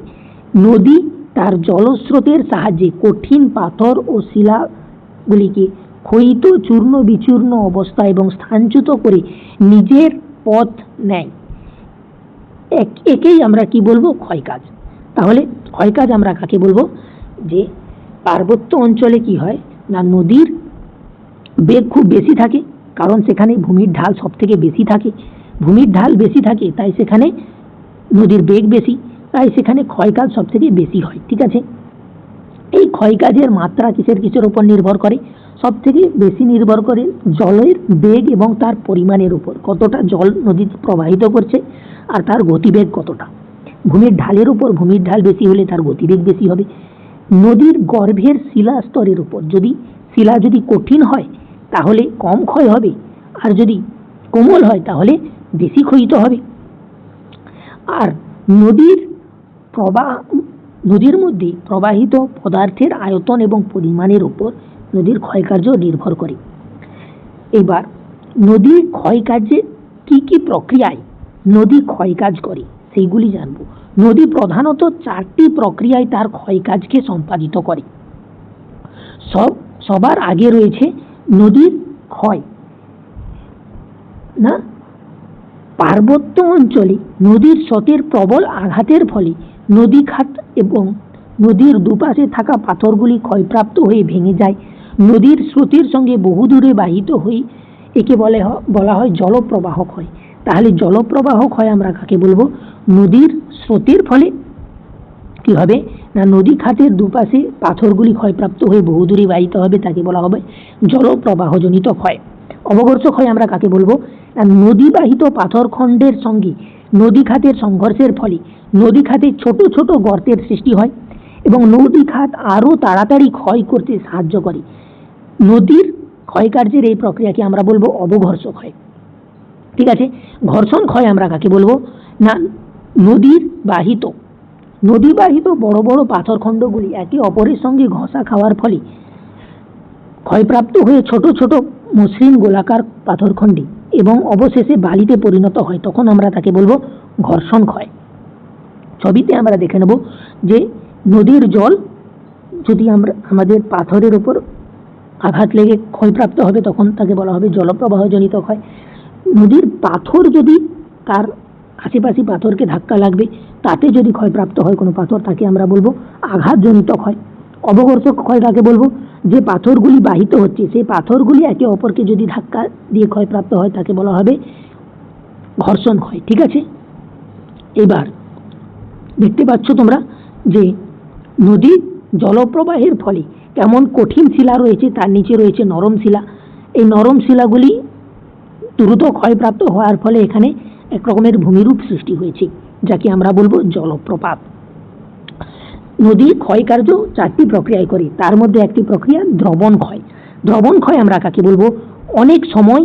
নদী তার জলস্রোতের সাহায্যে কঠিন পাথর ও শিলাগুলিকে ক্ষয়িত, চূর্ণ বিচূর্ণ অবস্থা এবং স্থানচ্যুত করে নিজের পথ নেয়। একেই আমরা কি বলবো? ক্ষয়কাজ। তাহলে ক্ষয়কাজ আমরা কাকে বলবো? যে পার্বত্য অঞ্চলে কি হয় না, নদীর বেগ খুব বেশি থাকে, কারণ সেখানে ভূমির ঢাল সব থেকে বেশি থাকে। ভূমির ঢাল বেশি থাকে তাই সেখানে নদীর বেগ বেশি, তাই সেখানে ক্ষয়কাজ সব থেকে বেশি হয়। ঠিক আছে, এই ক্ষয়কাজের মাত্রা কিসের উপর নির্ভর করে? সব থেকে বেশি নির্ভর করে জলের বেগ এবং তার পরিমাণের উপর, কতটা জল নদীতে প্রবাহিত করছে আর তার গতিবেগ কতটা। ভূমির ঢালের উপর, ভূমির ঢাল বেশি হলে তার গতিবেগ বেশি হবে। নদীর গর্ভের শিলা স্তরের উপর, শিলা যদি কঠিন হয় তাহলে কম ক্ষয় হবে, আর যদি কোমল হয় তাহলে বেশি ক্ষয়িত হবে। আর নদীর মধ্যে প্রবাহিত পদার্থের আয়তন এবং পরিমাণের উপর নদীর ক্ষয়কার্য নির্ভর করে। এবার নদীর ক্ষয়কার্যে কি কি প্রক্রিয়ায় নদী ক্ষয়কাজ করে সেইগুলি জানব। নদী প্রধানত 4টি প্রক্রিয়ায় তার ক্ষয়কাজকে সম্পাদিত করে। সবার আগে রয়েছে নদীর ক্ষয় না, পার্বত্য অঞ্চলে নদীর স্রোতের প্রবল আঘাতের ফলে নদী খাত এবং নদীর দুপাশে থাকা পাথরগুলি ক্ষয়প্রাপ্ত হয়ে ভেঙে যায়। নদীর স্রোতের সঙ্গে বহু দূরে বাহিত হয়ে একে বলা হয় জলপ্রবাহ ক্ষয়। তাহলে জলপ্রবাহ ক্ষয় আমরা কাকে বলবো? নদীর স্রোতের ফলে কি হবে না, নদী খাতের দুপাশে পাথরগুলি ক্ষয়প্রাপ্ত হয়ে বহু দূরে বাহিত হবে, তাকে বলা হবে জলপ্রবাহজনিত ক্ষয়। অবঘর্ষ ক্ষয় আমরা কাকে বলবো? নদীবাহিত পাথরখণ্ডের সঙ্গে নদী খাতের সংঘর্ষের ফলে নদী খাতে ছোট ছোট গর্তের সৃষ্টি হয় এবং নদী খাত আরও তাড়াতাড়ি ক্ষয় করতে সাহায্য করে। নদীর ক্ষয়কার্যের এই প্রক্রিয়াকে আমরা বলবো অবঘর্ষ ক্ষয়। ঠিক আছে, ঘর্ষণ ক্ষয় আমরা কাকে বলবো না, নদীবাহিত বড় বড় পাথরখণ্ডগুলি একে অপরের সঙ্গে ঘষা খাওয়ার ফলে ক্ষয়প্রাপ্ত হয়ে ছোট ছোট মসৃণ গোলাকার পাথরখণ্ডে এবং অবশেষে বালিতে পরিণত হয়, তখন আমরা তাকে বলবো ঘর্ষণ ক্ষয়। ছবিতে আমরা দেখে নেব যে নদীর জল যদি আমাদের পাথরের উপর আঘাত লেগে ক্ষয়প্রাপ্ত হবে তখন তাকে বলা হবে জলপ্রবাহজনিত ক্ষয়। নদীর পাথর যদি তার আশেপাশে পাথরকে ধাক্কা লাগবে তাতে যদি ক্ষয়প্রাপ্ত হয় কোনো পাথর, তাকে আমরা বলবো আঘাতজনিত ক্ষয়। অবঘর্ষ ক্ষয় কাকে বলবো? যে পাথরগুলি বাহিত হচ্ছে সেই পাথরগুলি একে অপরকে যদি ধাক্কা দিয়ে ক্ষয়প্রাপ্ত হয় তাকে বলা হবে ঘর্ষণ ক্ষয়। ঠিক আছে, এবার দেখতে পাচ্ছ তোমরা যে নদীর জলপ্রবাহের ফলে কেমন কঠিন শিলা রয়েছে, তার নিচে রয়েছে নরম শিলা। এই নরম শিলাগুলি দ্রুত ক্ষয়প্রাপ্ত হওয়ার ফলে এখানে এক রকমের ভূমিরূপ সৃষ্টি হয়েছে, যাকে আমরা বলবো জলপ্রপাত। নদীর ক্ষয়কার্য চারটি প্রক্রিয়ায় করে, তার মধ্যে একটি প্রক্রিয়া দ্রবণ ক্ষয়। দ্রবণ ক্ষয় আমরা কাকে বলবো? অনেক সময়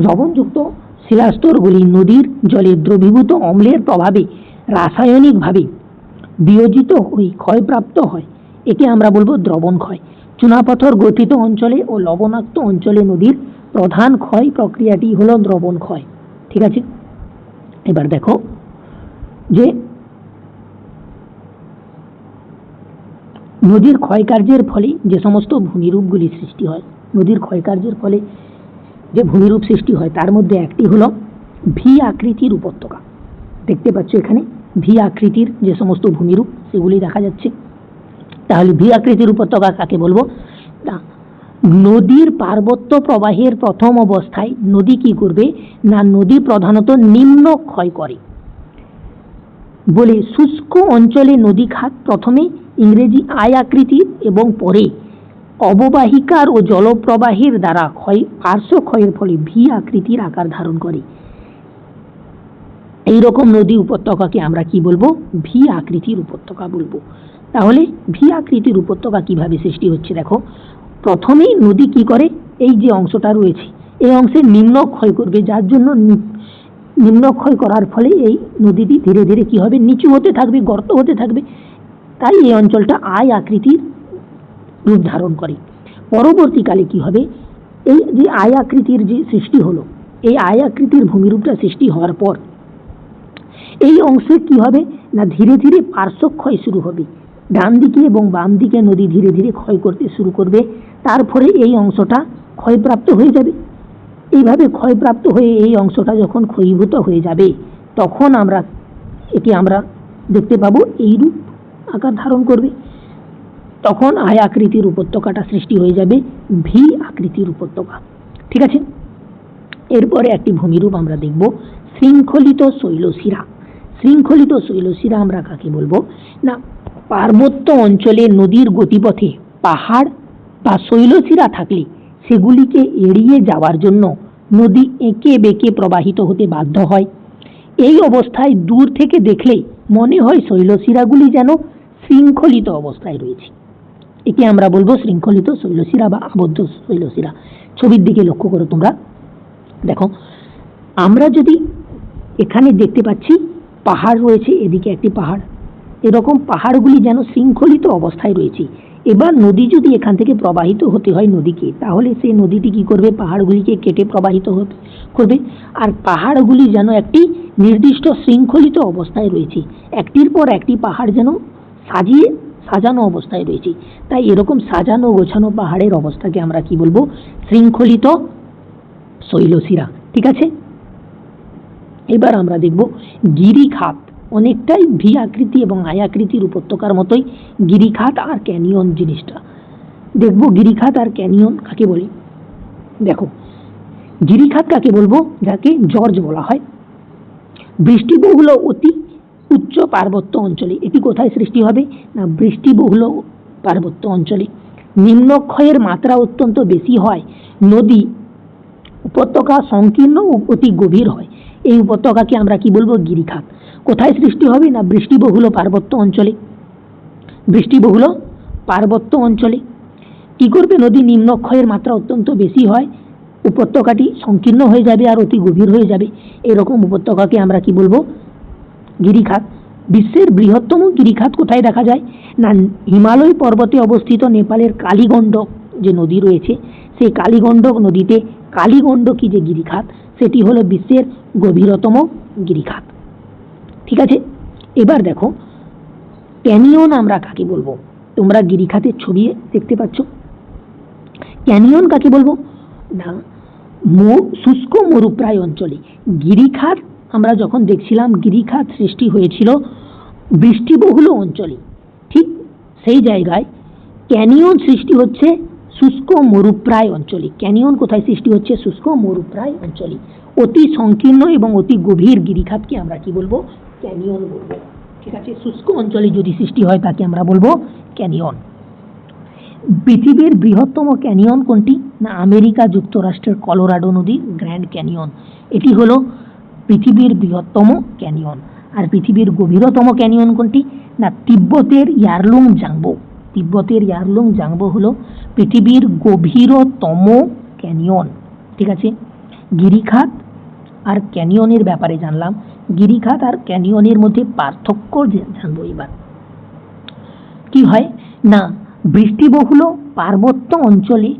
লবণযুক্ত শিলাস্তরগুলি নদীর জলে দ্রবীভূত অম্লের প্রভাবে রাসায়নিকভাবে বিয়োজিত হয়ে ক্ষয়প্রাপ্ত হয়, একে আমরা বলবো দ্রবণ ক্ষয়। চুনাপাথর গঠিত অঞ্চলে ও লবণাক্ত অঞ্চলে নদীর প্রধান ক্ষয় প্রক্রিয়াটি হলো দ্রবণ ক্ষয়। ঠিক আছে, এবার দেখো যে নদীর ক্ষয়কার্যের ফলে যে সমস্ত ভূমিরূপগুলি সৃষ্টি হয়, নদীর ক্ষয়কার্যের ফলে যে ভূমিরূপ সৃষ্টি হয় তার মধ্যে একটি হলো ভি আকৃতির উপত্যকা। দেখতে পাচ্ছ এখানে ভি আকৃতির যে সমস্ত ভূমিরূপ সেগুলি দেখা যাচ্ছে। তাহলে ভি আকৃতির উপত্যকা কাকে বলবো? নদীর পার্বত্য প্রবাহের প্রথম অবস্থায় নদী কি করবে না, নদী প্রধানত নিম্ন ক্ষয় করে বলে শুষ্ক অঞ্চলে নদী খাত প্রথমে ইংরেজি আই আকৃতির এবং পরে অববাহিকার ও জলপ্রবাহের দ্বারা পার্শ্ব ক্ষয়ের ফলে ভি আকৃতির আকার ধারণ করে। এইরকম নদী উপত্যকাকে আমরা কি বলবো? ভি আকৃতির উপত্যকা বলবো। তাহলে ভি আকৃতির উপত্যকা কিভাবে সৃষ্টি হচ্ছে দেখো, প্রথমেই নদী কি করে, এই যে অংশটা রয়েছে এই অংশে নিম্নক্ষয় করবে, যার জন্য নিম্নক্ষয় করার ফলে এই নদীটি ধীরে ধীরে কি হবে, নিচু হতে থাকবে, গর্ত হতে থাকবে, তাই এই অঞ্চলটা আই আকৃতির রূপ ধারণ করে। পরবর্তীকালে কি হবে, এই যে আই আকৃতির যে সৃষ্টি হলো, এই আই আকৃতির ভূমিরূপটা সৃষ্টি হওয়ার পর এই অংশে কি হবে না, ধীরে ধীরে পার্শ্বক্ষয় শুরু হবে, ডান দিকে এবং বাম দিকে নদী ধীরে ধীরে ক্ষয় করতে শুরু করবে, তারপরে এই অংশটা ক্ষয়প্রাপ্ত হয়ে যাবে। এইভাবে ক্ষয়প্রাপ্ত হয়ে এই অংশটা যখন ক্ষয়ীভূত হয়ে যাবে তখন একে আমরা দেখতে পাবো এই রূপ আকার ধারণ করবে, তখন আই আকৃতির উপত্যকাটা সৃষ্টি হয়ে যাবে ভি আকৃতির উপত্যকা। ঠিক আছে, এরপরে একটি ভূমিরূপ আমরা দেখব শৃঙ্খলিত শৈলশিরা। শৃঙ্খলিত শৈলশিরা আমরা কাকে বলবো না, পার্বত্য অঞ্চলে নদীর গতিপথে পাহাড় বা শৈলশিরা থাকলে সেগুলিকে এড়িয়ে যাওয়ার জন্য নদী এঁকে বেঁকে প্রবাহিত হতে বাধ্য হয়। এই অবস্থায় দূর থেকে দেখলে মনে হয় শৈলশিরাগুলি যেন শৃঙ্খলিত অবস্থায় রয়েছে, একে আমরা বলবো শৃঙ্খলিত শৈলশিরা বা আবদ্ধ শৈলশিরা। ছবির দিকে লক্ষ্য করো তোমরা, দেখো আমরা যদি এখানে দেখতে পাচ্ছি পাহাড় রয়েছে, এদিকে একটি পাহাড়, এরকম পাহাড়গুলি যেন শৃঙ্খলিত অবস্থায় রয়েছে। এবার নদী যদি এখান থেকে প্রবাহিত হতে হয় নদীকে, তাহলে সেই নদীটি কি করবে, পাহাড়গুলিকে কেটে প্রবাহিত করবে, আর পাহাড়গুলি যেন একটি নির্দিষ্ট শৃঙ্খলিত অবস্থায় রয়েছে, একটির পর একটি পাহাড় যেন সাজানো অবস্থায় রয়েছে। তাই এরকম সাজানো গোছানো পাহাড়ের অবস্থাকে আমরা কি বলবো, শৃঙ্খলিত শৈলশিরা। ঠিক আছে, এবার আমরা দেখব গিরিখাত। অনেকটাই ভি আকৃতি এবং আই আকৃতির উপত্যকার মতোই গিরিখাত আর ক্যানিয়ন জিনিসটা দেখব। গিরিখাত আর ক্যানিয়ন কাকে বলি দেখো, গিরিখাত কাকে বলবো, যাকে জর্জ বলা হয়, বৃষ্টিবহুল অতি উচ্চ পার্বত্য অঞ্চলে। এটি কোথায় সৃষ্টি হবে না, বৃষ্টিবহুল পার্বত্য অঞ্চলে। নিম্নক্ষয়ের মাত্রা অত্যন্ত বেশি হয়, নদী উপত্যকা সংকীর্ণ ও অতি গভীর হয়, এই উপত্যকাকে আমরা কি বলবো, গিরিখাত। কোথায় সৃষ্টি হবে না, বৃষ্টিবহুল পার্বত্য অঞ্চলে। বৃষ্টিবহুল পার্বত্য অঞ্চলে কি করবে, নদী নিম্নক্ষয়ের মাত্রা অত্যন্ত বেশি হয়, উপত্যকাটি সংকীর্ণ হয়ে যাবে আর অতি গভীর হয়ে যাবে, এরকম উপত্যকাকে আমরা কি বলবো, গিরিখাত। বিশ্বের বৃহত্তম গিরিখাত কোথায় দেখা যায় না, হিমালয় পর্বতে অবস্থিত নেপালের কালীগণ্ডক যে নদী রয়েছে, সেই কালীগণ্ডক নদীতে কালীগণ্ডকী যে গিরিখাত, সেটি হলো বিশ্বের গভীরতম গিরিখাত। ঠিক আছে, এবার দেখো ক্যানিয়ন আমরা কাকে বলবো, তোমরা গিরিখাতের ছবি দেখতে পাচ্ছ, ক্যানিয়ন কাকে বলবো না, শুষ্ক মরুপ্রায় অঞ্চলে। গিরিখাত আমরা যখন দেখছিলাম, গিরিখাত সৃষ্টি হয়েছিল বৃষ্টিবহুল অঞ্চলে, ঠিক সেই জায়গায় ক্যানিয়ন সৃষ্টি হচ্ছে শুষ্ক মরুপ্রায় অঞ্চলে। ক্যানিয়ন কোথায় সৃষ্টি হচ্ছে, শুষ্ক মরুপ্রায় অঞ্চলে। অতি সংকীর্ণ এবং অতি গভীর গিরিখাতকে আমরা কি বলবো, ক্যানিয়ন বলবো। ঠিক আছে, শুষ্ক অঞ্চলে যদি সৃষ্টি হয় তাকে আমরা বলবো ক্যানিয়ন। পৃথিবীর বৃহত্তম ক্যানিয়ন কোনটি না, আমেরিকা যুক্তরাষ্ট্রের কলোরাডো নদী গ্র্যান্ড ক্যানিয়ন। এটি হলো পৃথিবীর বৃহত্তম ক্যানিয়ন। আর পৃথিবীর গভীরতম ক্যানিয়ন কোনটি? না তিব্বতের ইয়ারলুং জাংবো। তিব্বতের ইয়ারলুং জাংবো হলো পৃথিবীর গভীরতম ক্যানিয়ন। ঠিক আছে, গিরিখাত আর ক্যানিয়নের ব্যাপারে জানলাম। গিরিখাত আর ক্যানিয়নের মধ্যে পার্থক্য জানবো এবার। কি হয় না বৃষ্টিবহুল পার্বত্য অঞ্চলে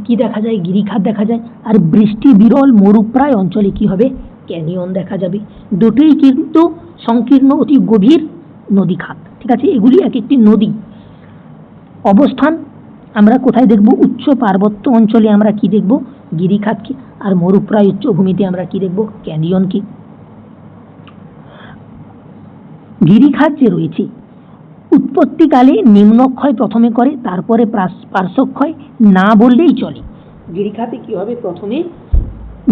কি দেখা যায়? গিরিখাত দেখা যায়। আর বৃষ্টি বিরল মরুপ্রায় অঞ্চলে কি হবে? ক্যানিয়ন দেখা যাবে। দুটোই কিন্তু সংকীর্ণ অতি গভীর নদী খাত। ঠিক আছে, এগুলি এক একটি নদী। অবস্থান আমরা কোথায় দেখব? উচ্চ পার্বত্য অঞ্চলে আমরা কি দেখব? গিরিখাতকে। আর মরুপ্রায় উচ্চভূমিতে আমরা কি দেখব? ক্যানিয়নকে। গিরিখাত যে রয়েছে উৎপত্তিকালে নিম্নক্ষয় প্রথমে করে, তারপরে পার্শ্বক্ষয় না বললেই চলে। গিরিখাতে কি হবে? প্রথমে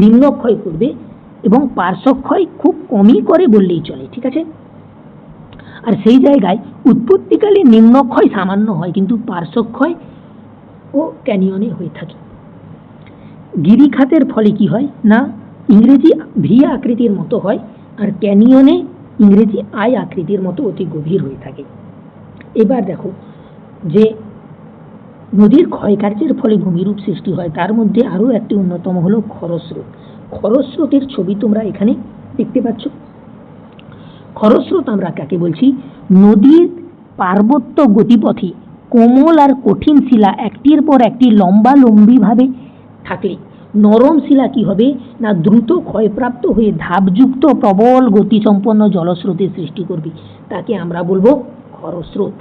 নিম্নক্ষয় করবে এবং পার্শ্বক্ষয় খুব কমই করে বললেই চলে। ঠিক আছে, আর সেই জায়গায় উৎপত্তিকালে নিম্নক্ষয় সামান্য হয়, কিন্তু পার্শ্বক্ষয় ও ক্যানিয়নে হয়ে থাকে। গিরিখাতের ফলে কি হয় না ইংরেজি ভি আকৃতির মতো হয়, আর ক্যানিয়নে ইংরেজি আই আকৃতির মতো অতি গভীর হয়ে থাকে। এবার দেখো যে নদীর ক্ষয়কার্যের ফলে ভূমিরূপ সৃষ্টি হয়, তার মধ্যে আরও একটি অন্যতম হলো খরস্রোত। খরস্রোতের ছবি তোমরা এখানে দেখতে পাচ্ছ। খরস্রোত আমরা কাকে বলছি? নদীর পার্বত্য গতিপথে কোমল আর কঠিন শিলা একটির পর একটি লম্বালম্বিভাবে থাকলে নরম শিলা কি হবে না দ্রুত ক্ষয়প্রাপ্ত হয়ে ধাপযুক্ত প্রবল গতিসম্পন্ন জলস্রোতের সৃষ্টি করবে। তাকে আমরা বলবো খরস্রোত।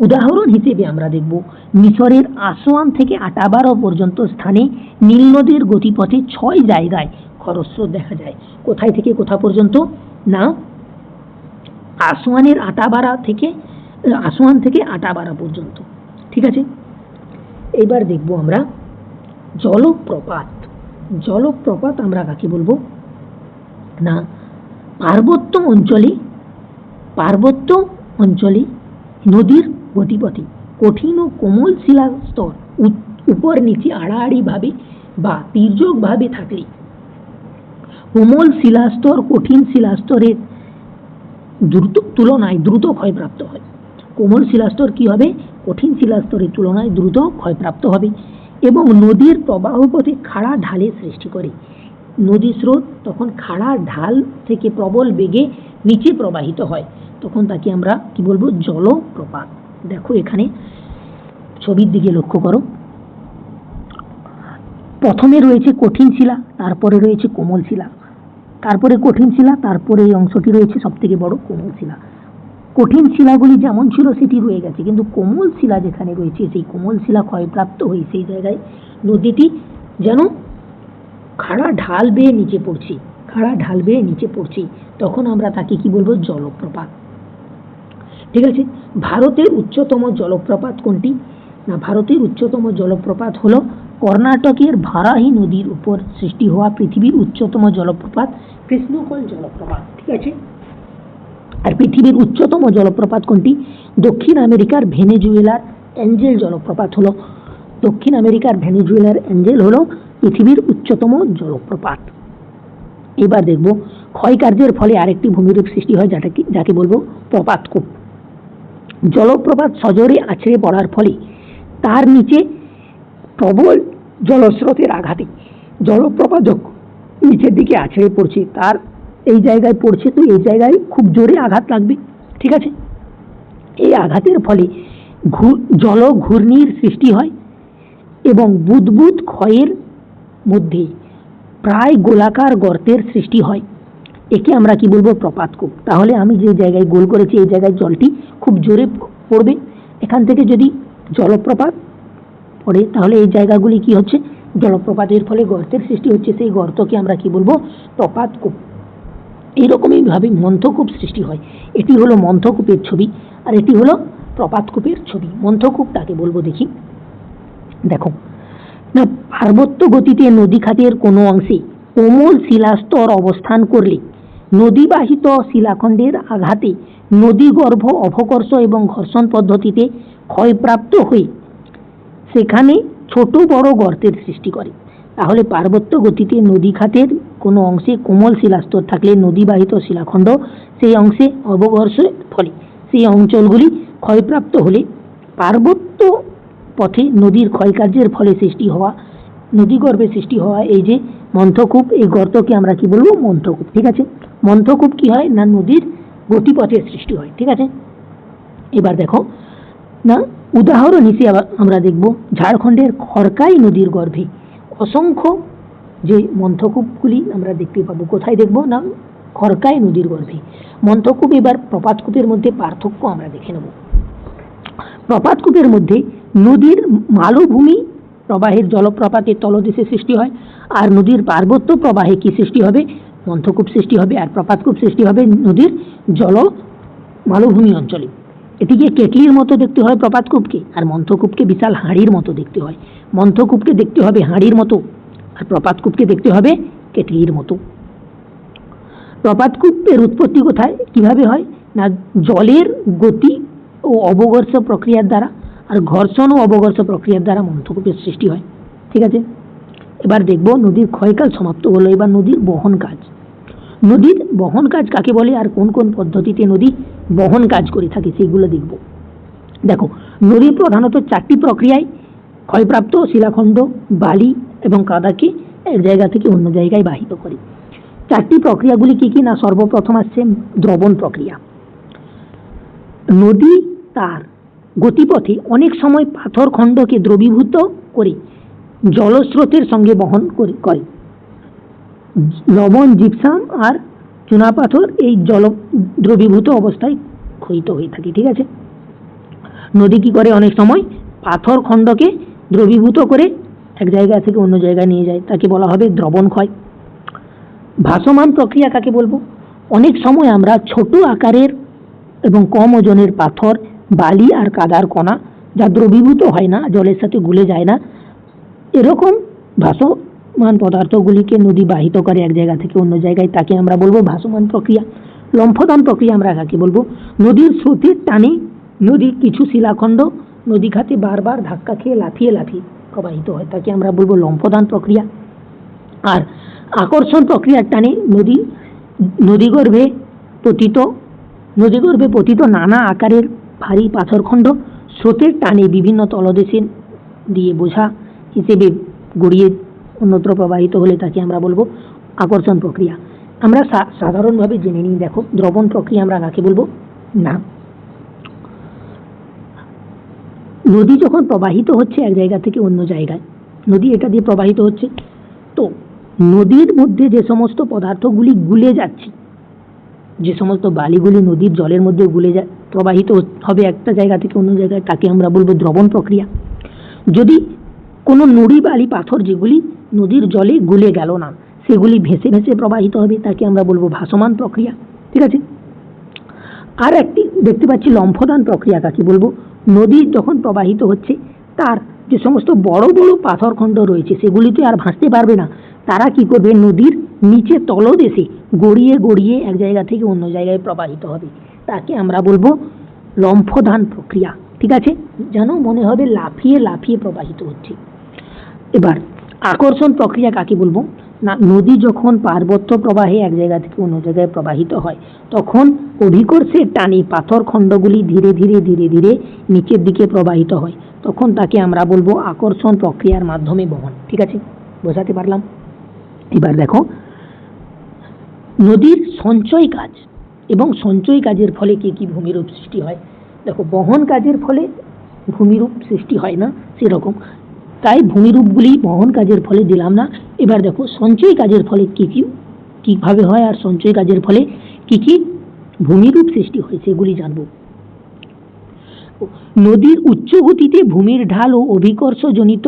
উদাহরণ হিসেবে আমরা দেখব মিশরের আসওয়ান থেকে আটাবারো পর্যন্ত স্থানে নীল নদীর গতিপথে 6 জায়গায় খরস্রোত দেখা যায়। কোথায় থেকে কোথা পর্যন্ত? না আসওয়ান থেকে আটাবারা পর্যন্ত। ঠিক আছে, এবার দেখব আমরা জলপ্রপাত। জলপ্রপাত আমরা কাকে বলবো না পার্বত্য অঞ্চলে নদীর গতিপথে কঠিন ও কোমল শিলা স্তর উপর নিচে আড়াআড়ি ভাবে বা তির্যক ভাবে থাকলে কোমল শিলাস্তর কঠিন শিলাস্তরের তুলনায় দ্রুত ক্ষয়প্রাপ্ত হয়। কোমল শিলাস্তর কি হবে? কঠিন শিলাস্তরের তুলনায় দ্রুত ক্ষয়প্রাপ্ত হবে এবং নদীর প্রবাহপথে খাড়া ঢালের সৃষ্টি করে। নদী স্রোত তখন খাড়া ঢাল থেকে প্রবল বেগে নিচে প্রবাহিত হয়, তখন তাকে আমরা কি বলবো? জলপ্রপাত। দেখো এখানে ছবির দিকে লক্ষ্য করো। প্রথমে রয়েছে কঠিন শিলা, তারপরে রয়েছে কোমল শিলা, তারপরে কঠিন শিলা, তারপরে এই অংশটি রয়েছে সব থেকে বড় কোমল শিলা। কঠিন শিলাগুলি যেমন ছিল সেটি রয়ে গেছে, কিন্তু কোমল শিলা যেখানে রয়েছে সেই কোমল শিলা ক্ষয়প্রাপ্ত হয়ে সেই জায়গায় নদীটি যেন খাড়া ঢাল বেয়ে নিচে পড়ছে, তখন আমরা তাকে কি বলবো? জলপ্রপাত। ঠিক আছে, ভারতের উচ্চতম জলপ্রপাত কোনটি? না ভারতের উচ্চতম জলপ্রপাত হলো কর্ণাটকের ভারাহি নদীর উপর সৃষ্টি হওয়া পৃথিবীর উচ্চতম জলপ্রপাত কৃষ্ণকল জলপ্রপাত। ঠিক আছে, আর পৃথিবীর উচ্চতম জলপ্রপাত কোনটি? দক্ষিণ আমেরিকার ভেনেজুয়েলার অ্যাঞ্জেল জলপ্রপাত হলো পৃথিবীর উচ্চতম জলপ্রপাত। এবার দেখব ক্ষয়কার্যের ফলে আরেকটি ভূমিরূপ সৃষ্টি হয় যাকে বলবো প্রপাতকূপ। জলপ্রপাত সজোরে আছড়ে পড়ার ফলে তার নিচে প্রবল জলস্রোতের আঘাতে জলপ্রপাত নিচের দিকে আছড়ে পড়ছে, তার এই জায়গায় পড়ছে, তো এই জায়গায় খুব জোরে আঘাত লাগবে। ঠিক আছে, এই আঘাতের ফলে জল ঘূর্ণির সৃষ্টি হয় এবং বুদবুদ ক্ষয়ের মধ্যে প্রায় গোলাকার গর্তের সৃষ্টি হয়। একে আমরা কি বলবো? প্রপাতকূপ। তাহলে আমি যে জায়গায় গোল করেছি এই জায়গায় জলটি খুব জোরে পড়বে, এখান থেকে যদি জলপ্রপাত পড়ে তাহলে এই জায়গাগুলি কি হচ্ছে? জলপ্রপাতের ফলে গর্তের সৃষ্টি হচ্ছে, সেই গর্তকে আমরা কি বলবো? প্রপাতকূপ। এইরকমই ভাবে মন্থকূপ সৃষ্টি হয়। এটি হলো মন্থকূপের ছবি, আর এটি হলো প্রপাতকূপের ছবি। মন্থকূপ তাকে বলবো দেখি। দেখো না পার্বত্য গতিতে নদী খাতের কোনো অংশে কোমল শিলাস্তর অবস্থান করলে নদীবাহিত শিলাখণ্ডের আঘাতে নদীগর্ভ অবকর্ষ এবং ঘর্ষণ পদ্ধতিতে ক্ষয়প্রাপ্ত হয়ে সেখানে ছোট বড় গর্তের সৃষ্টি করে। তাহলে পার্বত্য গতিতে নদী খাতের কোনো অংশে কোমল শিলাস্তর থাকলে নদীবাহিত শিলাখণ্ড সেই অংশে অবঘর্ষের ফলে সেই অঞ্চলগুলি ক্ষয়প্রাপ্ত হলে পার্বত্য পথে নদীর ক্ষয়কার্যের ফলে সৃষ্টি হওয়া নদীগর্ভে সৃষ্টি হওয়া এই যে মন্থকূপ, এই গর্তকে আমরা কি বলবো? মন্থকূপ। ঠিক আছে, মন্থকূপ কি হয় না নদীর গতিপথের সৃষ্টি হয়। ঠিক আছে, এবার দেখো না উদাহরণ হিসেবে আমরা দেখব ঝাড়খণ্ডের খড়কাই নদীর গর্ভে অসংখ্য যে মন্থকূপগুলি আমরা দেখতে পাবো। কোথায় দেখব না খড়কাই নদীর গর্ভে মন্থকূপ। এবার প্রপাতকূপের মধ্যে পার্থক্য আমরা দেখে নেব। প্রপাতকূপের মধ্যে নদীর মালভূমি প্রবাহের জলপ্রপাতের তলদেশে সৃষ্টি হয়, আর নদীর পার্বত্য প্রবাহে কি সৃষ্টি হবে? মন্থকূপ সৃষ্টি হবে। আর প্রপাতকূপ সৃষ্টি হবে নদীর জল মালভূমি অঞ্চলে। এটিকে কেটলির মতো দেখতে হয় প্রপাতকূপকে, আর মন্থকূপকে বিশাল হাঁড়ির মতো দেখতে হয়। মন্থকূপকে দেখতে হবে হাঁড়ির মতো, আর প্রপাতকূপকে দেখতে হবে কেটলির মতো। প্রপাতকূপের উৎপত্তি কোথায়, কিভাবে হয় না জলের গতি ও অবঘর্ষ প্রক্রিয়ার দ্বারা, আর ঘর্ষণ ও অবঘর্ষ প্রক্রিয়ার দ্বারা মন্থকূপের সৃষ্টি হয়। ঠিক আছে, এবার দেখব নদীর ক্ষয়কাল সমাপ্ত হলো। এবার নদীর বহন কাজ। নদীর বহন কাজ কাকে বলে আর কোন কোন পদ্ধতিতে নদী বহন কাজ করে থাকে সেগুলো দেখব। দেখো, নদী প্রধানত 4টি প্রক্রিয়ায় ক্ষয়প্রাপ্ত শিলাখণ্ড, বালি এবং কাদাকে এক জায়গা থেকে অন্য জায়গায় বাহিত করে। 4টি প্রক্রিয়াগুলি কি কি না সর্বপ্রথম আসছে দ্রবণ প্রক্রিয়া। নদী তার গতিপথে অনেক সময় পাথর খণ্ডকে দ্রবীভূত করে জলস্রোতের সঙ্গে বহন করে। লবণ, জিপসাম আর চুনাপাথর এই জল দ্রবীভূত অবস্থায় ক্ষয়িত হয়ে থাকে। ঠিক আছে, নদী কি করে অনেক সময় পাথর খণ্ডকে দ্রবীভূত করে এক জায়গা থেকে অন্য জায়গায় নিয়ে যায়, তাকে বলা হবে দ্রবণ ক্ষয়। ভাসমান প্রক্রিয়া কাকে বলবো? অনেক সময় আমরা ছোট আকারের এবং কম ওজনের পাথর, বালি আর কাদার কণা যা দ্রবীভূত হয় না, জলের সাথে গুলে যায় না, এরকম ভাসমান পদার্থগুলিকে নদী বাহিত করে এক জায়গা থেকে অন্য জায়গায়, তাকে আমরা বলবো ভাসমান প্রক্রিয়া। লম্ফদান প্রক্রিয়া আমরা কাকে বলবো? নদীর স্রোতের টানে নদী কিছু শিলাখণ্ড নদী খাতে বারবার ধাক্কা খেয়ে লাফিয়ে লাফিয়ে প্রবাহিত হয়, তাকে আমরা বলবো লম্ফদান প্রক্রিয়া। আর আকর্ষণ প্রক্রিয়ার টানে নদীগর্ভে পতিত নানা আকারের ভারী পাথরখণ্ড স্রোতের টানে বিভিন্ন তলদেশে দিয়ে বোঝা হিসেবে গড়িয়ে অন্যত্র প্রবাহিত হলে তাকে আমরা বলবো আকর্ষণ প্রক্রিয়া। আমরা সাধারণভাবে জেনে নিই। দেখো, দ্রবণ প্রক্রিয়া আমরা কাকে বলবো না নদী যখন প্রবাহিত হচ্ছে এক জায়গা থেকে অন্য জায়গায়, নদী এটা দিয়ে প্রবাহিত হচ্ছে, তো নদীর মধ্যে যে সমস্ত পদার্থগুলি গুলে যাচ্ছে, যে সমস্ত বালিগুলি নদীর জলের মধ্যে প্রবাহিত হবে একটা জায়গা থেকে অন্য জায়গায়, তাকে আমরা বলবো দ্রবণ প্রক্রিয়া। যদি কোনো নুড়ি, বালি, পাথর যেগুলি নদীর জলে গুলে গেল না, সেগুলি ভেসে ভেসে প্রবাহিত হবে, তাকে আমরা বলবো ভাসমান প্রক্রিয়া। ঠিক আছে, আর একটি দেখতে পাচ্ছি লম্ফদান প্রক্রিয়া কাকে বলবো? নদী যখন প্রবাহিত হচ্ছে তার যে সমস্ত বড় বড় পাথরখণ্ড রয়েছে সেগুলিতে আর ভাসতে পারবে না, তারা কি করবে নদীর নিচে তলদেশে গড়িয়ে গড়িয়ে এক জায়গা থেকে অন্য জায়গায় প্রবাহিত হবে, তাকে আমরা বলবো লম্ফদান প্রক্রিয়া। ঠিক আছে, যেন মনে হবে লাফিয়ে লাফিয়ে প্রবাহিত হচ্ছে। এবার আকর্ষণ প্রক্রিয়া কাকে বলবো না নদী যখন পার্বত্য প্রবাহে এক জায়গা থেকে অন্য জায়গায় প্রবাহিত হয়, তখন অভিকর্ষের টানে পাথর খণ্ডগুলি ধীরে ধীরে ধীরে ধীরে নিচের দিকে প্রবাহিত হয়, তখন তাকে আমরা বলবো আকর্ষণ প্রক্রিয়ার মাধ্যমে বহন। ঠিক আছে, বোঝাতে পারলাম? এবার দেখো, নদীর সঞ্চয় কাজ এবং সঞ্চয় কাজের ফলে কি কি ভূমিরূপ সৃষ্টি হয়। দেখো, বহন কাজের ফলে ভূমিরূপ সৃষ্টি হয় না সেরকম, তাই ভূমিরূপগুলি বহন কাজের ফলে দিলাম না। এবার দেখো, সঞ্চয় কাজের ফলে কিভাবে হয় আর সঞ্চয় কাজের ফলে কি কি ভূমিরূপ সৃষ্টি হয় সেগুলি জানবো। নদীর উচ্চ গতিতে ভূমির ঢাল ও অভিকর্ষজনিত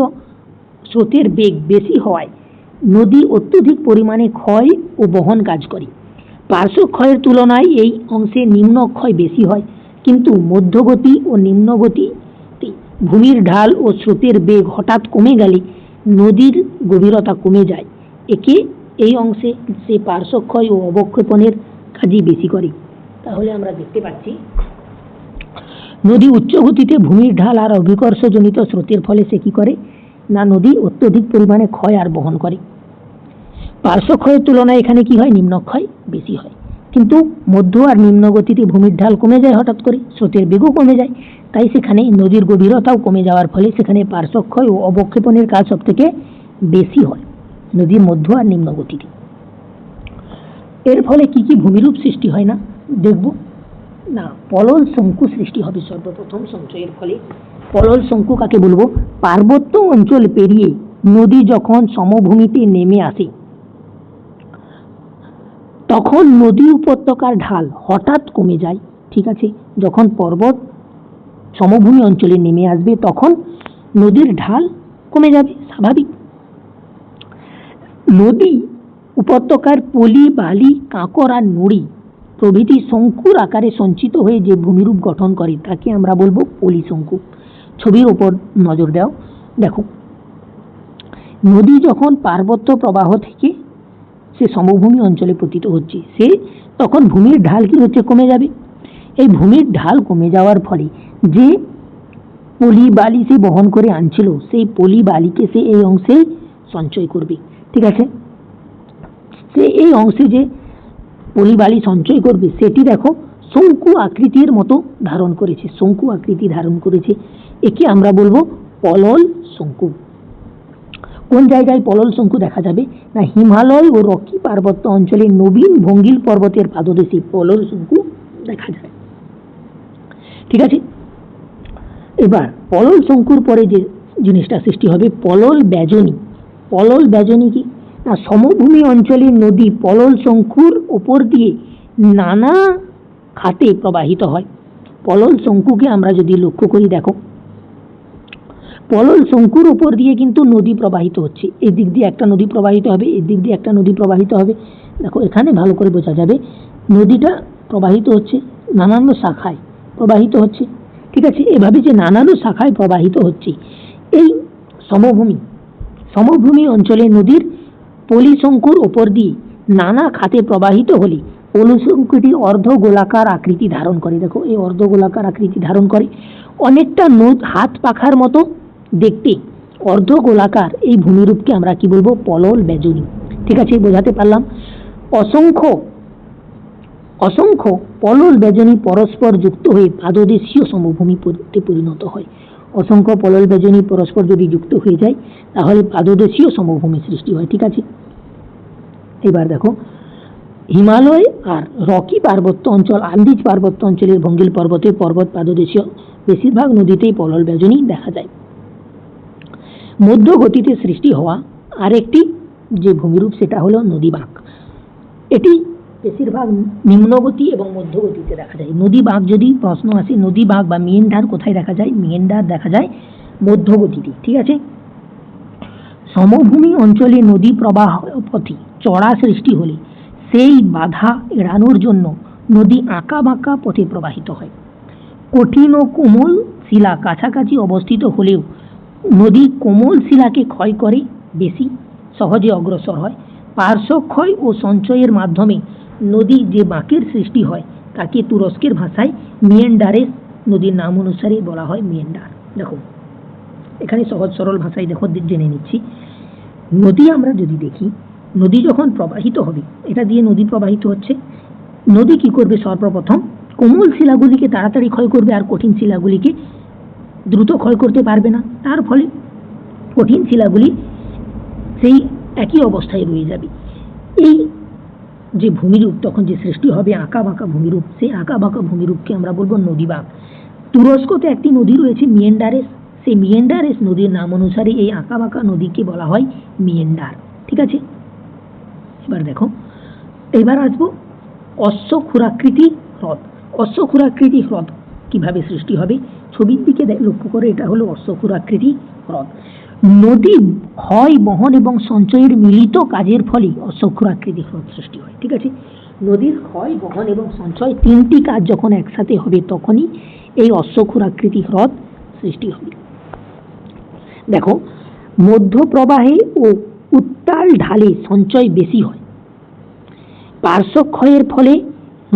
স্রোতের বেগ বেশি হওয়ায় নদী অত্যধিক পরিমাণে ক্ষয় ও বহন কাজ করে। পার্শ্ব ক্ষয়ের তুলনায় এই অংশে নিম্ন ক্ষয় বেশি হয়, কিন্তু মধ্যগতি ও নিম্নগতি ভূমির ঢাল ও স্রোতের বেগ হঠাৎ কমে গেলে নদীর গভীরতা কমে যায়। এই অংশে সে পার্শ্বক্ষয় ও অবক্ষেপণের কাজই বেশি করে। তাহলে আমরা দেখতে পাচ্ছি নদী উচ্চ গতিতে ভূমির ঢাল আর অভিকর্ষজনিত স্রোতের ফলে সে কি করে না নদী অত্যধিক পরিমাণে ক্ষয় আর বহন করে? পার্শ্বক্ষয়ের তুলনায় এখানে কি হয়, নিম্নক্ষয় বেশি হয়। কিন্তু মধ্য আর নিম্ন গতিতে ভূমির ঢাল কমে যায় হঠাৎ করে, স্রোতের বেগও কমে যায়, তাই সেখানে নদীর গভীরতাও কমে যাওয়ার ফলে সেখানে পার্শ্বক্ষয় ও অবক্ষেপণের কাজ সব থেকে বেশি হয় নদীর মধ্য আর নিম্ন গতিতে। এর ফলে কি কি ভূমিরূপ সৃষ্টি হয় না দেখব না। পলল শঙ্কু সৃষ্টি হবে সর্বপ্রথম সঞ্চয়ের ফলে। পলল শঙ্কু কাকে বলবো? পার্বত্য অঞ্চল পেরিয়ে নদী যখন সমভূমিতে নেমে আসে তখন নদী উপত্যকার ঢাল হঠাৎ কমে যায়। ঠিক আছে, যখন পর্বত সমভূমি অঞ্চলে নেমে আসবে তখন নদীর ঢাল কমে যাবে, স্বাভাবিক। নদী উপত্যকার পলি, বালি, কাঁকর আর নুড়ি প্রভৃতি শঙ্কুর আকারে সঞ্চিত হয়ে যে ভূমিরূপ গঠন করে তাকে আমরা বলবো পলি শঙ্কু। ছবির ওপর নজর দাও, দেখো নদী যখন পার্বত্য প্রবাহ থেকে সে সমভূমি অঞ্চলে পতিত হচ্ছে, সে তখন ভূমির ঢাল কি হচ্ছে, কমে যাবে। এই ভূমির ঢাল কমে যাওয়ার ফলে যে পলি বালি সে বহন করে আনছিল সেই পলি বালিকে সে এই অংশে সঞ্চয় করবে। ঠিক আছে, সে এই অংশে যে পলি বালি সঞ্চয় করবে সেটি দেখো শঙ্কু আকৃতির মতো ধারণ করেছে, শঙ্কু আকৃতি ধারণ করেছে। একে আমরা বলবো পলল শঙ্কু। কোন জায়গায় পলল শঙ্কু দেখা যাবে না? হিমালয় ও রকি পার্বত্য অঞ্চলে নবীন ভঙ্গিল পর্বতের পাদদেশে পলল শঙ্কু দেখা যায়। ঠিক আছে, এবার পলল শঙ্কুর পরে যে জিনিসটা সৃষ্টি হবে পলল ব্যজনী। পলল ব্যজনী কি না? সমভূমি অঞ্চলের নদী পলল শঙ্কুর উপর দিয়ে নানা খাতে প্রবাহিত হয়। পলল শঙ্কুকে আমরা যদি লক্ষ্য করি, দেখো পলল শঙ্কুর উপর দিয়ে কিন্তু নদী প্রবাহিত হচ্ছে। এই দিক দিয়ে একটা নদী প্রবাহিত হবে, এই দিক দিয়ে একটা নদী প্রবাহিত হবে। দেখো এখানে ভালো করে বোঝা যাবে নদীটা প্রবাহিত হচ্ছে, নানান শাখায় প্রবাহিত হচ্ছে। ঠিক আছে, এভাবে যে নানান শাখায় প্রবাহিত হচ্ছে, এই সমভূমি অঞ্চলে নদীর পলিশঙ্কুর ওপর দিয়ে নানা খাতে প্রবাহিত হলে পলিশঙ্কুটি অর্ধ গোলাকার আকৃতি ধারণ করে। দেখো এই অর্ধ গোলাকার আকৃতি ধারণ করে, অনেকটা হাত পাখার মতো দেখতে অর্ধ গোলাকার এই ভূমিরূপকে আমরা কি বলবো? পলল ব্যজনী। ঠিক আছে, বোঝাতে পারলাম। অসংখ্য পলল ব্যজনী পরস্পর যুক্ত হয়ে পাদদেশীয় সমভূমিতে পরিণত হয়। অসংখ্য পলল ব্যজনী পরস্পর যদি যুক্ত হয়ে যায় তাহলে পাদদেশীয় সমভূমি সৃষ্টি হয়। ঠিক আছে, এবার দেখো হিমালয় আর রকি পার্বত্য অঞ্চল, আন্দিজ পার্বত্য অঞ্চলের ভঙ্গিল পর্বতের পর্বত পাদদেশীয় বেশিরভাগ নদীতেই পলল ব্যজনী দেখা যায়। মধ্য গতিতে সৃষ্টি হওয়া আরেকটি যে ভূমিরূপ সেটা হলো নদীবাঁক। এটি বেশিরভাগ নিম্নগতি এবং মধ্যগতিতে দেখা যায়। নদীবাঁক যদি প্রশ্ন আসে, নদীবাঁক বা মিয়েন্ডার কোথায় দেখা যায়? মিয়েন্ডার দেখা যায় মধ্যগতিতে। ঠিক আছে, সমভূমি অঞ্চলে নদী প্রবাহ পথে চড়া সৃষ্টি হলে সেই বাধা এড়ানোর জন্য নদী আঁকা বাঁকা পথে প্রবাহিত হয়। কঠিন ও কোমল শিলা কাছাকাছি অবস্থিত হলেও নদী কোমল শিলাকে ক্ষয় করে বেশি সহজে অগ্রসর হয়। পার্শ্বক্ষয় ও সঞ্চয়ের মাধ্যমে নদী যে বাঁকের সৃষ্টি হয় তাকে তুরস্কের ভাষায় মিয়েন্ডারেস, নদীর নাম অনুসারে বলা হয় মিয়েন্ডার। দেখো এখানে সহজ সরল ভাষায় দেখো জেনে নিচ্ছি। নদী আমরা যদি দেখি, নদী যখন প্রবাহিত হবে, এটা দিয়ে নদী প্রবাহিত হচ্ছে, নদী কি করবে? সর্বপ্রথম কোমল শিলাগুলিকে তাড়াতাড়ি ক্ষয় করবে আর কঠিন শিলাগুলিকে দ্রুত ক্ষয় করতে পারবে না। তার ফলে কঠিন শিলাগুলি সেই একই অবস্থায় রয়ে যাবে। এই যে ভূমিরূপ তখন যে সৃষ্টি হবে আঁকা বাঁকা ভূমিরূপ, সেই আঁকা বাঁকা ভূমিরূপকে আমরা বলবো নদীবাঁক। তুরস্কতে একটি নদী রয়েছে মিয়েন্ডারেস, সেই মিয়েন্ডারেস নদীর নাম অনুসারে এই আঁকা বাঁকা নদীকে বলা হয় মিয়েন্ডার। ঠিক আছে, এবার দেখো, এবার আসবো অশ্বক্ষুরাকৃতি হ্রদ। অশ্বক্ষুরাকৃতি হ্রদ কিভাবে সৃষ্টি হবে? ছবির দিকে লক্ষ্য করে, এটা হলো অশ্বক্ষুরাকৃতি হ্রদ। নদী ক্ষয়, বহন এবং সঞ্চয়ের মিলিত কাজের ফলে অশ্বক্ষুরাকৃতি হ্রদ সৃষ্টি হয়। ঠিক আছে, নদীর ক্ষয়, বহন এবং সঞ্চয় তিনটি কাজ যখন একসাথে হবে তখনই এই অশ্বক্ষুরাকৃতি হ্রদ সৃষ্টি হবে। দেখো মধ্যপ্রবাহে ও উত্তাল ঢালে সঞ্চয় বেশি হয়। পার্শ্বক্ষয়ের ফলে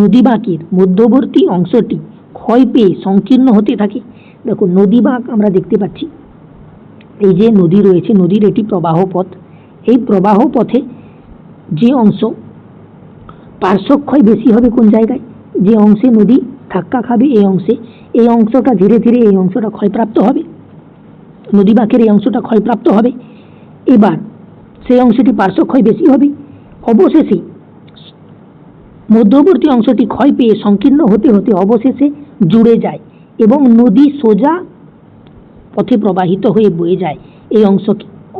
নদীবাঁকের মধ্যবর্তী অংশটি ক্ষয় পেয়ে সংকীর্ণ হতে থাকে। দেখো নদীবাঁক আমরা দেখতে পাচ্ছি, এই যে নদী রয়েছে, নদীর এটি প্রবাহ পথ। এই প্রবাহ পথে যে অংশ পার্শ্বক্ষয় বেশি হবে কোন জায়গায়, যে অংশে নদী ধাক্কা খাবে এই অংশে, এই অংশটা ধীরে ধীরে এই অংশটা ক্ষয়প্রাপ্ত হবে, নদী বাঁকের এই অংশটা ক্ষয়প্রাপ্ত হবে। এবার সেই অংশটি পার্শ্বক্ষয় বেশি হবে, অবশেষে মধ্যবর্তী অংশটি ক্ষয় পেয়ে সংকীর্ণ হতে হতে অবশেষে জুড়ে যায় এবং নদী সোজা পথে প্রবাহিত হয়ে বয়ে যায়। এই অংশ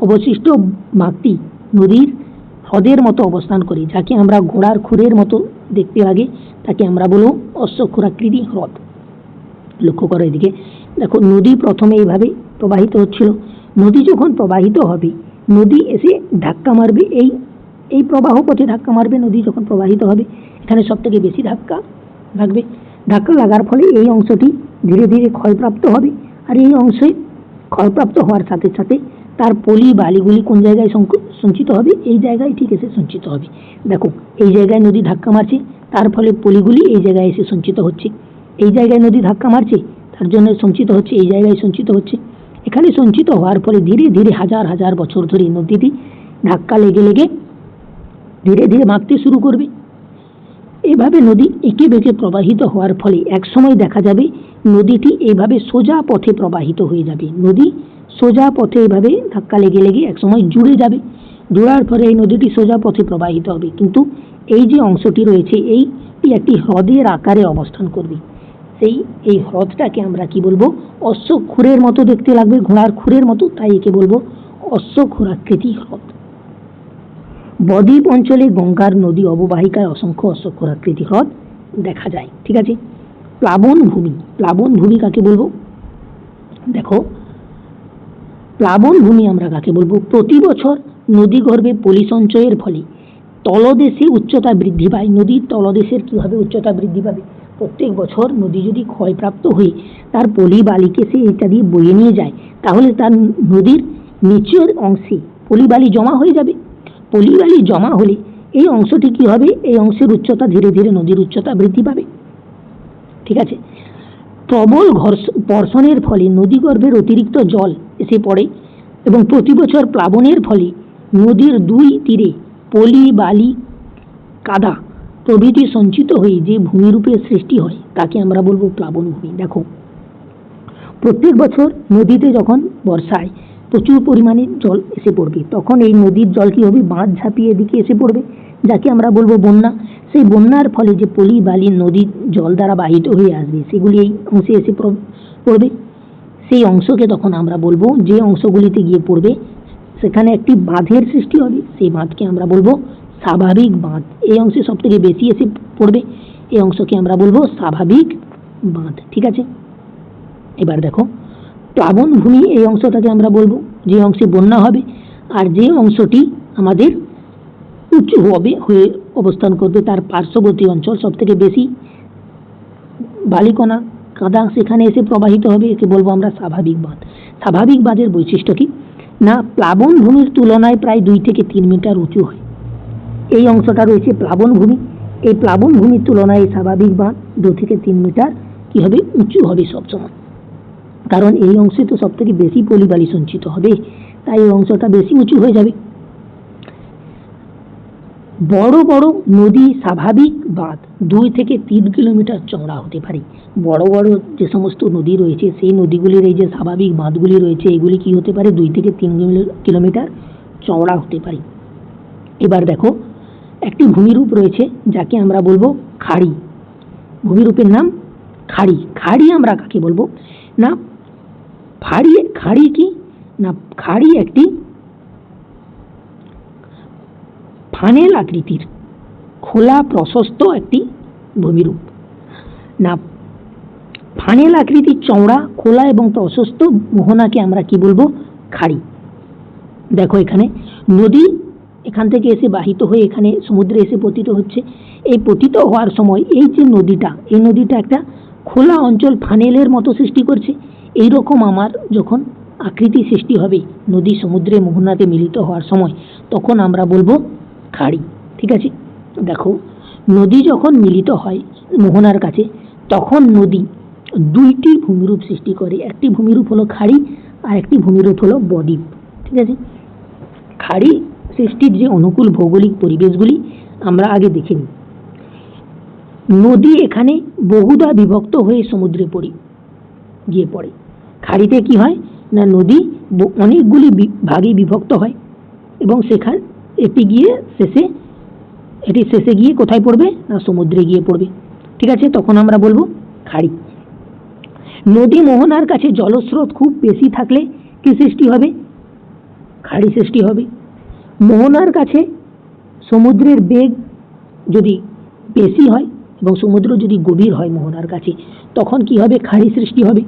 অবশিষ্ট বাঁকটি নদীর হ্রদের মতো অবস্থান করে, যাকে আমরা ঘোড়ার খুরের মতো দেখতে লাগে, তাকে আমরা বলবো অশ্বক্ষুরাকৃতি হ্রদ। লক্ষ্য করো এদিকে, দেখো নদী প্রথমে এইভাবে প্রবাহিত হচ্ছিল, নদী যখন প্রবাহিত হবে নদী এসে ধাক্কা মারবে, এই প্রবাহ পথে ধাক্কা মারবে, নদী যখন প্রবাহিত হবে এখানে সব থেকে বেশি ধাক্কা লাগবে, ধাক্কা লাগার ফলে এই অংশটি ধীরে ধীরে ক্ষয়প্রাপ্ত হবে। আর এই অংশে ক্ষয়প্রাপ্ত হওয়ার সাথে সাথে তার পলি বালিগুলি কোন জায়গায় সঞ্চিত হবে, এই জায়গায় ঠিক এসে সঞ্চিত হবে। দেখো এই জায়গায় নদী ধাক্কা মারছে, তার ফলে পলিগুলি এই জায়গায় এসে সঞ্চিত হচ্ছে, এই জায়গায় নদী ধাক্কা মারছে তার জন্য সঞ্চিত হচ্ছে, এই জায়গায় সঞ্চিত হচ্ছে। এখানে সঞ্চিত হওয়ার ফলে ধীরে ধীরে হাজার হাজার বছর ধরে নদীটি ধাক্কা লেগে লেগে ধীরে ধীরে বাঁকতে শুরু করবে। এভাবে নদী এঁকে বেঁকে প্রবাহিত হওয়ার ফলে একসময় দেখা যাবে নদীটি এইভাবে সোজা পথে প্রবাহিত হয়ে যাবে, নদী সোজা পথে এইভাবে ধাক্কা লেগে লেগে একসময় জুড়ে যাবে, জোড়ার পরে এই নদীটি সোজা পথে প্রবাহিত হবে। কিন্তু এই যে অংশটি রয়েছে এইটি একটি হ্রদের আকারে অবস্থান করবে, এই হ্রদটাকে আমরা কি বলবো, অশ্বক্ষুরের মতো দেখতে লাগবে, ঘোড়ার খুরের মতো, তাই একে বলবো অশ্বক্ষুরাকৃতি হ্রদ। বদ্বীপ অঞ্চলে গঙ্গার নদী অববাহিকায় অসংখ্য অশ্বক্ষুরাকৃতি হ্রদ দেখা যায়। ঠিক আছে, প্লাবন ভূমি, প্লাবন ভূমি কাকে বলবো, দেখো প্লাবন ভূমি আমরা কাকে বলবো, প্রতি বছর নদী গর্ভে পলি সঞ্চয়ের ফলে তলদেশে উচ্চতা বৃদ্ধি পায়। নদীর তলদেশের কিভাবে উচ্চতা বৃদ্ধি পাবে, প্রত্যেক বছর নদী যদি ক্ষয়প্রাপ্ত হয়ে তার পলি বালিকে সে এটা দিয়ে বয়ে নিয়ে যায়, তাহলে তার নদীর নিচের অংশে পলি বালি জমা হয়ে যাবে, পলি বালি জমা হলে এই অংশটি কি হবে, এই অংশের উচ্চতা ধীরে ধীরে নদীর উচ্চতা বৃদ্ধি পাবে। ঠিক আছে, প্রবল বর্ষণের ফলে নদীগর্ভের অতিরিক্ত জল এসে পড়ে এবং প্রতি বছর প্লাবনের ফলে নদীর দুই তীরে পলি বালি কাদা প্রভৃতি সঞ্চিত হয়ে যে ভূমিরূপের সৃষ্টি হয় তাকে আমরা বলবো প্লাবন ভূমি। দেখো প্রত্যেক বছর নদীতে যখন বর্ষায় প্রচুর পরিমাণে জল এসে পড়বে, তখন এই নদীর জল কি হবে, বাঁধ ঝাঁপিয়ে এদিকে এসে পড়বে, যাকে আমরা বলবো বন্যা। সেই বন্যার ফলে যে পলি বালি নদীর জল দ্বারা বাহিত হয়ে আসবে সেগুলি এই অংশে এসে পড়বে, সেই অংশকে তখন আমরা বলবো, যে অংশগুলিতে গিয়ে পড়বে সেখানে একটি বাঁধের সৃষ্টি হবে, সেই বাঁধকে আমরা বলবো স্বাভাবিক বাঁধ। এই অংশে সব থেকে বেশি এসে পড়বে, এই অংশকে আমরা বলবো স্বাভাবিক বাঁধ। ঠিক আছে, এবার দেখো প্লাবন ভূমি, এই অংশটাকে আমরা বলবো যে অংশে বন্যা হবে, আর যে অংশটি আমাদের উঁচু হবে হয়ে অবস্থান করবে তার পার্শ্ববর্তী অঞ্চল সব থেকে বেশি বালিকণা কাদা সেখানে এসে প্রবাহিত হবে, একে বলবো আমরা স্বাভাবিক বাঁধ। স্বাভাবিক বাঁধের বৈশিষ্ট্য কি না, প্লাবন ভূমির তুলনায় প্রায় 2 থেকে 3 মিটার উঁচু হয়। এই অংশটা রয়েছে প্লাবন ভূমি, এই প্লাবন ভূমির তুলনায় স্বাভাবিক বাঁধ 2 থেকে 3 মিটার কি হবে, উঁচু হবে সবসময়, কারণ এই অংশে তো সব থেকে বেশি পলি বালি সঞ্চিত হবে, তাই এই অংশটা বেশি উঁচু হয়ে যাবে। বড় বড় নদী স্বাভাবিক বাঁধ 2 থেকে 3 কিলোমিটার চওড়া হতে পারে। বড় বড় যে সমস্ত নদী রয়েছে সেই নদীগুলির এই যে স্বাভাবিক বাঁধগুলি রয়েছে এগুলি কি হতে পারে, 2 থেকে 3 কিলোমিটার চওড়া হতে পারে। এবার দেখো একটি ভূমিরূপ রয়েছে যাকে আমরা বলবো খাড়ি, ভূমিরূপের নাম খাড়ি। খাড়ি আমরা কাকে বলবো না, খাড়ি কি না, খাড়ি একটি ফানেল আকৃতির খোলা প্রশস্ত একটি ভূমিরূপ না, ফানেল আকৃতির চওড়া খোলা এবং প্রশস্ত মোহনাকে আমরা কি বলবো, খাড়ি। দেখো এখানে নদী এখান থেকে এসে বাহিত হয়ে এখানে সমুদ্রে এসে পতিত হচ্ছে, এই পতিত হওয়ার সময় এই যে নদীটা, এই নদীটা একটা খোলা অঞ্চল ফানেলের মতো সৃষ্টি করছে। এইরকম আমার যখন আকৃতি সৃষ্টি হবে নদী সমুদ্রে মোহনাতে মিলিত হওয়ার সময়, তখন আমরা বলবো খাড়ি। ঠিক আছে, দেখো নদী যখন মিলিত হয় মোহনার কাছে তখন নদী 2টি ভূমিরূপ সৃষ্টি করে, একটি ভূমিরূপ হলো খাড়ি আর একটি ভূমিরূপ হলো বদ্বীপ। ঠিক আছে, খাড়ি সৃষ্টির যে অনুকূল ভৌগোলিক পরিবেশগুলি আমরা আগে দেখে নিই। নদী এখানে বহুধা বিভক্ত হয়ে সমুদ্রে গিয়ে পড়ে। খাড়িতে কি হয় না, নদী অনেকগুলি ভাগে বিভক্ত হয় এবং এটি শেষে গিয়ে কোথায় পড়বে না, সমুদ্রে গিয়ে পড়বে। ঠিক আছে, তখন আমরা বলবো খাড়ি। নদী মোহনার কাছে জলস্রোত খুব বেশি থাকলে কি সৃষ্টি হবে? খাড়ি সৃষ্টি হবে। মোহনার কাছে সমুদ্রের বেগ যদি বেশি হয় এবং সমুদ্র যদি গভীর হয় মোহনার কাছে, তখন কি হবে? খাড়ি সৃষ্টি হবে।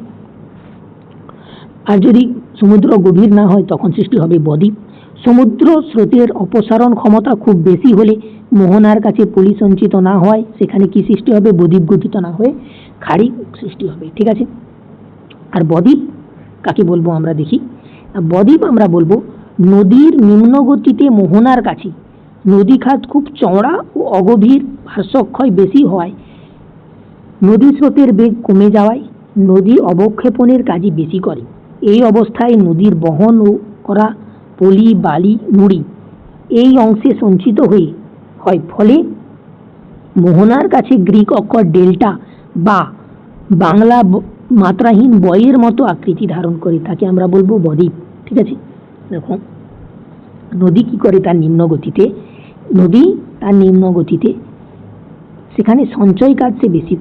আর যদি সমুদ্র গভীর না হয় তখন সৃষ্টি হবে বদ্বীপ। সমুদ্র স্রোতের অপসারণ ক্ষমতা খুব বেশি হলে মোহনার কাছে পলি সঞ্চিত না হয় সেখানে কি সৃষ্টি হবে? বদ্বীপ গঠিত না হয়ে খাড়ি সৃষ্টি হবে। ঠিক আছে, আর বদ্বীপ কাকে বলবো আমরা দেখি। বদ্বীপ আমরা বলবো নদীর নিম্ন গতিতে মোহনার কাছে নদী খাত খুব চওড়া ও অগভীর, ভারসক্ষয় বেশি হওয়ায়, নদী স্রোতের বেগ কমে যাওয়ায় নদী অবক্ষেপণের কাজই বেশি করে। এই অবস্থায় নদীর বহন ও করা পলি, বালি, নুড়ি এই অংশে সঞ্চিত হয়, ফলে মোহনার কাছে গ্রিক অক্ষর ডেল্টা বা বাংলা মাত্রাহীন বয়ের মতো আকৃতি ধারণ করে, তাকে আমরা বলবো বদ্বীপ। ঠিক আছে, দেখো নদী কি করে? তার নিম্ন গতিতে সেখানে সঞ্চয় কাজ সে বেশি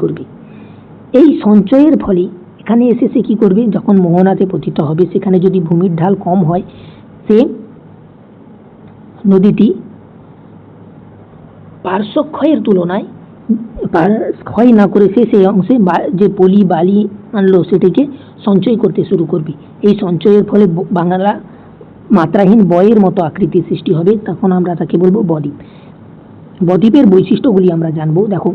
করবে। এই সঞ্চয়ের ফলে এখানে এসে সে কি করবে? যখন মোহনাতে পতিত হবে সেখানে যদি ভূমির ঢাল কম হয়, সে নদীটি পার্শ্বক্ষয়ের তুলনায় ক্ষয় না করে সে সেই অংশে যে পলি, বালি আনলো সেটাকে সঞ্চয় করতে শুরু করবে। এই সঞ্চয়ের ফলে বাংলা মাত্রাহীন বয়ের মতো আকৃতির সৃষ্টি হবে, তখন আমরা তাকে বলবো বদ্বীপ। বদ্বীপের বৈশিষ্ট্যগুলি আমরা জানবো। দেখো,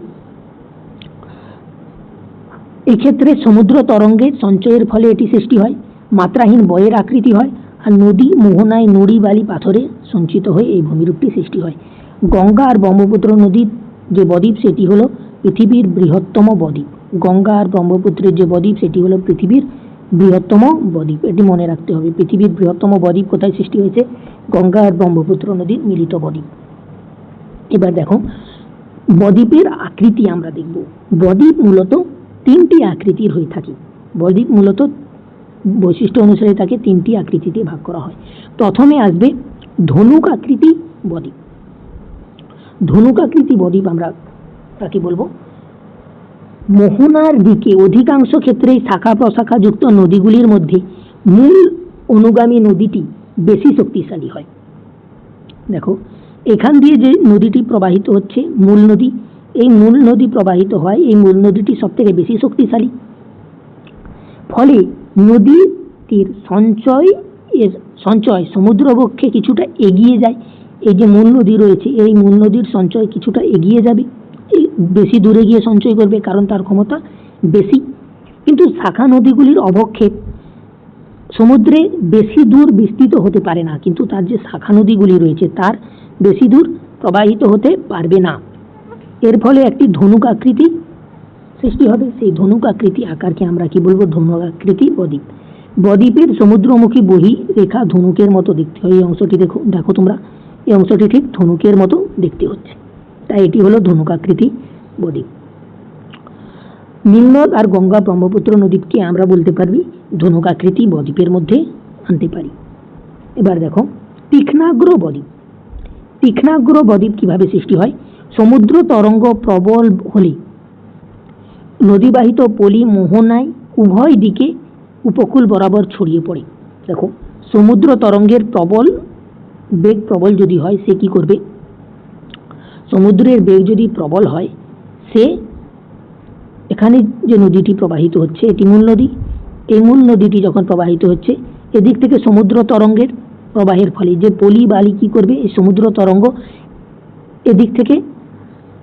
এক্ষেত্রে সমুদ্র তরঙ্গের সঞ্চয়ের ফলে এটি সৃষ্টি হয়, মাত্রাহীন বয়ের আকৃতি হয়, আর নদী মোহনায় নুড়ি, বালি, পাথরে সঞ্চিত হয়ে এই ভূমিরূপটি সৃষ্টি হয়। গঙ্গা আর ব্রহ্মপুত্র নদীর যে বদ্বীপ সেটি হলো পৃথিবীর বৃহত্তম বদ্বীপ। গঙ্গা আর ব্রহ্মপুত্রের যে বদ্বীপ সেটি হলো পৃথিবীর বৃহত্তম বদ্বীপ। এটি মনে রাখতে হবে। পৃথিবীর বৃহত্তম বদ্বীপ কোথায় সৃষ্টি হয়েছে? গঙ্গা আর ব্রহ্মপুত্র নদীর মিলিত বদ্বীপ। এবার দেখো বদ্বীপের আকৃতি আমরা দেখব। বদ্বীপ মূলত তিনটি আকৃতির হয়ে থাকে। বদ্বীপ মূলত বৈশিষ্ট্য অনুসারে তাকে তিনটি আকৃতিতে ভাগ করা হয়। প্রথমে আসবে ধনুক আকৃতি বদ্বীপ। ধনুক আকৃতি বদ্বীপ আমরা তাকে বলবো মোহনার দিকে অধিকাংশ ক্ষেত্রেই শাখা প্রশাখা যুক্ত নদীগুলির মধ্যে মূল অনুগামী নদীটি বেশি শক্তিশালী হয়। দেখো, এখান দিয়ে যে নদীটি প্রবাহিত হচ্ছে মূল নদী, এই মূল নদী প্রবাহিত হয়, এই মূল নদীটি সব থেকে বেশি শক্তিশালী। ফলে নদীটির সঞ্চয় সমুদ্রবক্ষে কিছুটা এগিয়ে যায়। এই যে মূল নদী রয়েছে, এই মূল নদীর সঞ্চয় কিছুটা এগিয়ে যাবে, এই বেশি দূরে গিয়ে সঞ্চয় করবে, কারণ তার ক্ষমতা বেশি। কিন্তু শাখা নদীগুলির অবক্ষেপ সমুদ্রে বেশি দূর বিস্তৃত হতে পারে না, কিন্তু তার যে শাখা নদীগুলি রয়েছে তার বেশি দূর প্রবাহিত হতে পারবে না। এর ফলে একটি ধনুক আকৃতি সৃষ্টি হবে। সেই ধনুক আকৃতি আকারকে আমরা কি বলবো? ধনুক আকৃতি বদ্বীপ। বদ্বীপের সমুদ্রমুখী বহি রেখা ধনুকের মতো দেখতে হয়। এই অংশটি দেখো তোমরা, এই অংশটি ঠিক ধনুকের মতো দেখতে হচ্ছে, তাই এটি হলো ধনুক আকৃতি বদ্বীপ। নীলনদ আর গঙ্গা ব্রহ্মপুত্র নদীকে আমরা বলতে পারবি ধনুক আকৃতি বদ্বীপের মধ্যে আনতে পারি। এবার দেখো তীক্ষ্ণাগ্র বদ্বীপ। তীক্ষ্ণাগ্র বদ্বীপ কিভাবে সৃষ্টি হয়? সমুদ্র তরঙ্গ প্রবল হলে নদীবাহিত পলি মোহনায় উভয় দিকে উপকূল বরাবর ছড়িয়ে পড়ে। দেখো, সমুদ্র তরঙ্গের বেগ প্রবল যদি হয়, সে কি করবে? সমুদ্রের বেগ যদি প্রবল হয়, সে এখানে যে নদীটি প্রবাহিত হচ্ছে এটি মূল নদী, এই মূল নদীটি যখন প্রবাহিত হচ্ছে এদিক থেকে সমুদ্র তরঙ্গের প্রবাহের ফলে যে পলি বালি কি করবে? এই সমুদ্র তরঙ্গ এদিক থেকে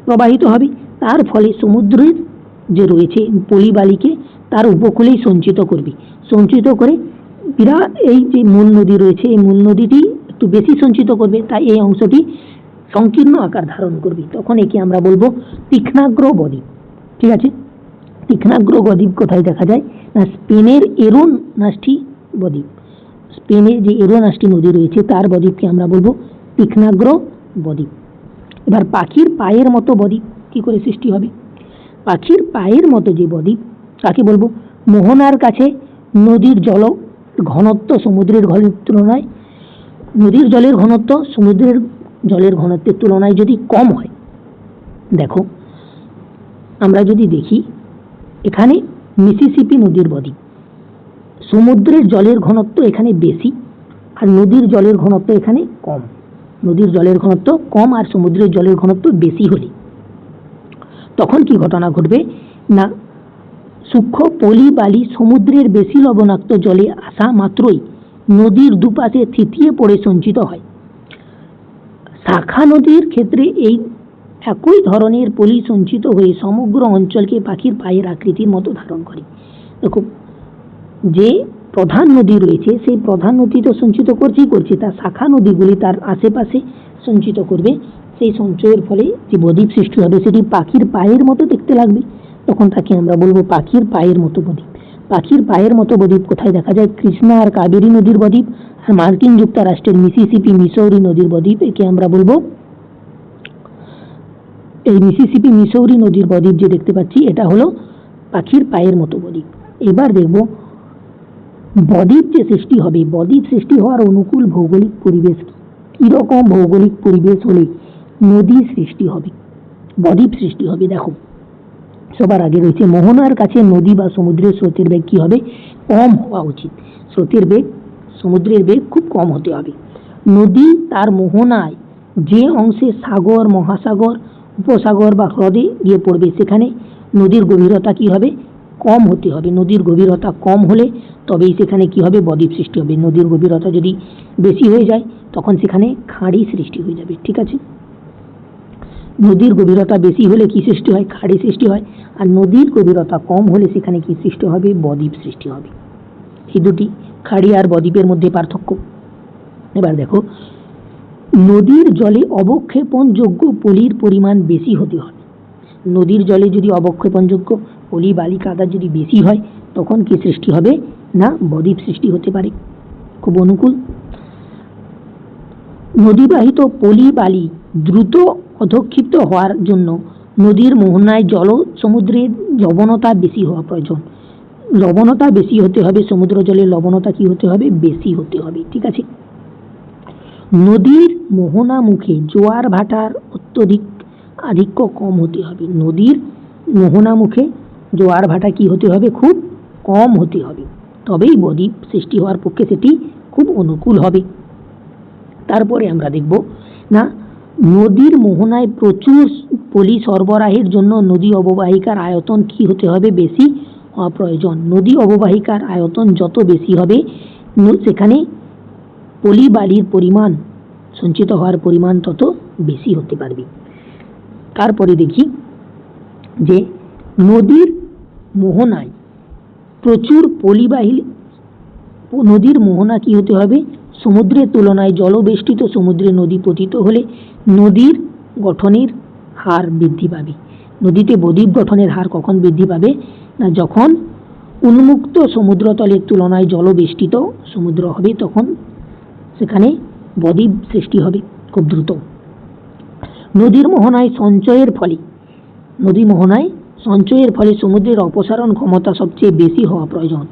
প্রবাহিত হবে, তার ফলে সমুদ্রের যে রয়েছে পলি বালিকে তার উপকূলেই সঞ্চিত করবে। সঞ্চিত করে বিরাট এই যে মূল নদী রয়েছে এই মূল নদীটি একটু বেশি সঞ্চিত করবে, তাই এই অংশটি সংকীর্ণ আকার ধারণ করবে। তখন একে আমরা বলবো তীক্ষ্ণাগ্র বদ্বীপ। ঠিক আছে, তীক্ষ্ণাগ্র বদ্বীপ কোথায় দেখা যায়? না স্পেনের এরোনাস্টি বদ্বীপ। স্পেনের যে এরোনাস্টি নদী রয়েছে তার বদ্বীপকে আমরা বলবো তীক্ষ্ণাগ্র বদ্বীপ। এবার পাখির পায়ের মতো বদ্বীপ কি করে সৃষ্টি হবে? পাখির পায়ের মতো যে বদ্বীপ তাকে বলবো মোহনার কাছে নদীর জল ঘনত্ব সমুদ্রের তুলনায়, নদীর জলের ঘনত্ব সমুদ্রের জলের ঘনত্বের তুলনায় যদি কম হয়, দেখো আমরা যদি দেখি এখানে মিসিসিপি নদীর বদ্বীপ, সমুদ্রের জলের ঘনত্ব এখানে বেশি আর নদীর জলের ঘনত্ব এখানে কম। নদীর জলের ঘনত্ব কম আর সমুদ্রের জলের ঘনত্ব বেশি হলে তখন কি ঘটনা ঘটবে? না সূক্ষ্ম পলি বালি সমুদ্রের বেশি লবণাক্ত জলে আসা মাত্রই নদীর দুপাশে থিতিয়ে পড়ে সঞ্চিত হয়। শাখা নদীর ক্ষেত্রে এই একই ধরনের পলি সঞ্চিত হয়ে সমগ্র অঞ্চলকে পাখির পায়ের আকৃতির মতো ধারণ করে। দেখো যে প্রধান নদী রয়েছে সেই প্রধান নদী তো সঞ্চিত করছে, তার শাখা নদীগুলি তার আশেপাশে সঞ্চিত করবে। সেই সঞ্চয়ের ফলে যে বদ্বীপ সৃষ্টি হবে সেটি পাখির পায়ের মতো দেখতে লাগবে, তখন তাকে আমরা বলবো পাখির পায়ের মতো বদ্বীপ। পাখির পায়ের মতো বদ্বীপ কোথায় দেখা যায়? কৃষ্ণা আর কাবেরী নদীর বদ্বীপ আর মার্কিন যুক্তরাষ্ট্রের মিসিসিপি মিসৌরি নদীর বদ্বীপ, একে আমরা বলবো এই মিসিসিপি মিসৌরি নদীর বদ্বীপ যে দেখতে পাচ্ছি এটা হলো পাখির পায়ের মতো বদ্বীপ। এবার দেখব বদ্বীপ যে সৃষ্টি হবে, বদ্বীপ সৃষ্টি হওয়ার অনুকূল ভৌগোলিক পরিবেশ কিরকম ভৌগোলিক পরিবেশ হলে নদী সৃষ্টি হবে, বদ্বীপ সৃষ্টি হবে। দেখো সবার আগে রয়েছে মোহনার কাছে নদী বা সমুদ্রের স্রোতের বেগ কি হবে? কম হওয়া উচিত। স্রোতের বেগ সমুদ্রের বেগ খুব কম হতে হবে। নদী তার মোহনায় যে অংশে সাগর মহাসাগর উপসাগর বা হ্রদে গিয়ে পড়বে সেখানে নদীর গভীরতা কি হবে? কম হতে হবে। নদীর গভীরতা কম হলে তবেই সেখানে কি হবে? বদ্বীপ সৃষ্টি হবে। নদীর গভীরতা যদি বেশি হয়ে যায় তখন সেখানে খাঁড়ি সৃষ্টি হয়ে যাবে। ঠিক আছে, নদীর গভীরতা বেশি হলে কি সৃষ্টি হয়? খাঁড়ি সৃষ্টি হয়। আর নদীর গভীরতা কম হলে সেখানে কি সৃষ্টি হবে? বদ্বীপ সৃষ্টি হবে। এই দুটি খাঁড়ি আর বদ্বীপের মধ্যে পার্থক্য। এবার দেখো নদীর জলে অবক্ষেপণযোগ্য পলির পরিমাণ বেশি হতে হবে। নদীর জলে যদি অবক্ষেপণযোগ্য পলি বালি কাদা যদি বেশি হয় তখন কি সৃষ্টি হবে? না বদ্বীপ সৃষ্টি হতে পারে। খুব অনুকূল। নদীবাহিত পলি বালি দ্রুত অধক্ষিপ্ত হওয়ার জন্য নদীর মোহনায় জল সমুদ্রের লবণতা বেশি হওয়া প্রয়োজন। লবণতা বেশি হতে হবে, সমুদ্র জলের লবণতা কি হতে হবে? বেশি হতে হবে। ঠিক আছে, নদীর মোহনা মুখে জোয়ার ভাটার অত্যধিক আধিক্য কম হতে হবে। নদীর মোহনা মুখে জোয়ার ভাটা কি হতে হবে? খুব কম হতে হবে, তবেই বদ্বীপ সৃষ্টি হওয়ার পক্ষে সেটি খুব অনুকূল হবে। তারপরে আমরা দেখব না নদীর মোহনায় প্রচুর পলি সরবরাহের জন্য নদী অববাহিকার আয়তন কি হতে হবে? বেশি হওয়া প্রয়োজন। নদী অববাহিকার আয়তন যত বেশি হবে সেখানে পলি বালির পরিমাণ সঞ্চিত হওয়ার পরিমাণ তত বেশি হতে পারবে। তারপরে দেখি যে নদীর মোহনায় প্রচুর পলিবাহী, নদীর মোহনা কি হতে হবে? সমুদ্রের তুলনায় জলবেষ্টিত সমুদ্রে নদী পতিত হলে নদীর গঠনের হার বৃদ্ধি পাবে। নদীতে বদ্বীপ গঠনের হার কখন বৃদ্ধি পাবে? না যখন উন্মুক্ত সমুদ্রতলের তুলনায় জলবেষ্টিত সমুদ্র হবে তখন সেখানে বদ্বীপ সৃষ্টি হবে খুব দ্রুত। নদীর মোহনায় সঞ্চয়ের ফলে, নদী মোহনায় সঞ্চয়ের ফলে সমুদ্রের অপসারণ ক্ষমতা সবচেয়ে বেশি হওয়া প্রয়োজন।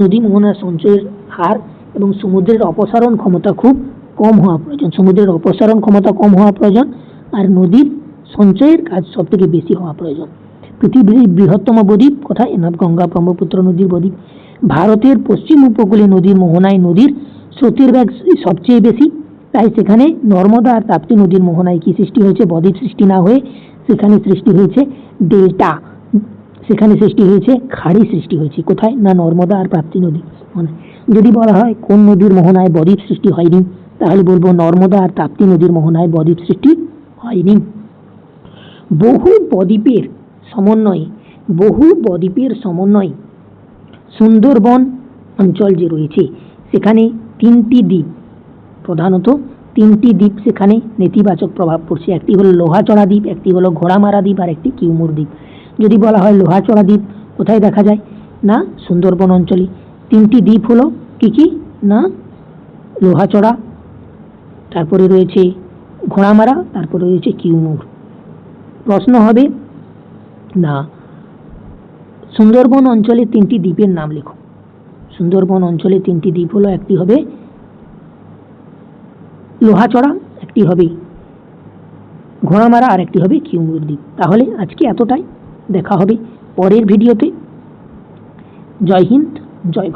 নদী মোহনার সঞ্চয়ের হার এবং সমুদ্রের অপসারণ ক্ষমতা খুব কম হওয়া প্রয়োজন। সমুদ্রের অপসারণ ক্ষমতা কম হওয়া প্রয়োজন আর নদীর সঞ্চয়ের কাজ সব থেকে বেশি হওয়া প্রয়োজন। পৃথিবীর বৃহত্তম বদ্বীপ কোথায়? না গঙ্গা ব্রহ্মপুত্র নদীর বদ্বীপ। ভারতের পশ্চিম উপকূলে নদীর মোহনায় নদীর স্রোতের বেগ সবচেয়ে বেশি, তাই সেখানে নর্মদা আর তাপ্তি নদীর মোহনায় কি সৃষ্টি হয়েছে? বদ্বীপ সৃষ্টি না হয়ে সেখানে সৃষ্টি হয়েছে ডেল্টা, সেখানে সৃষ্টি হয়েছে খাড়ি সৃষ্টি হয়েছে। কোথায়? না নর্মদা আর তাপ্তি নদী। যদি বলা হয় কোন নদীর মোহনায় বদ্বীপ সৃষ্টি হয়নি তাহলে বলবো নর্মদা আর তাপ্তি নদীর মোহনায় বদ্বীপ সৃষ্টি হয়নি। বহু বদ্বীপের সমন্বয়ে সুন্দরবন অঞ্চল যে রয়েছে সেখানে তিনটি দ্বীপ, প্রধানত তিনটি দ্বীপ সেখানে নেতিবাচক প্রভাব পড়ছে। একটি হলো লোহাচড়া দ্বীপ, একটি হলো ঘোড়ামারা দ্বীপ আর একটি কিউমুর দ্বীপ। যদি বলা হয় লোহাচড়া দ্বীপ কোথায় দেখা যায়? না সুন্দরবন অঞ্চলে। 3টি দ্বীপ হলো কি কি? না লোহাচড়া, তারপরে রয়েছে ঘোড়ামারা, তারপরে রয়েছে কিউমুর। প্রশ্ন হবে না সুন্দরবন অঞ্চলে 3টি দ্বীপের নাম লেখো। সুন্দরবন অঞ্চলে 3টি দ্বীপ হলো, একটি হবে লোহাচড়া, একটি হবে ঘোড়ামারা, আর একটি হবে কিউমুর দ্বীপ। তাহলে আজকে এতটাই, দেখা হবে পরের ভিডিওতে। জয় হিন্দ, জয় ভারত।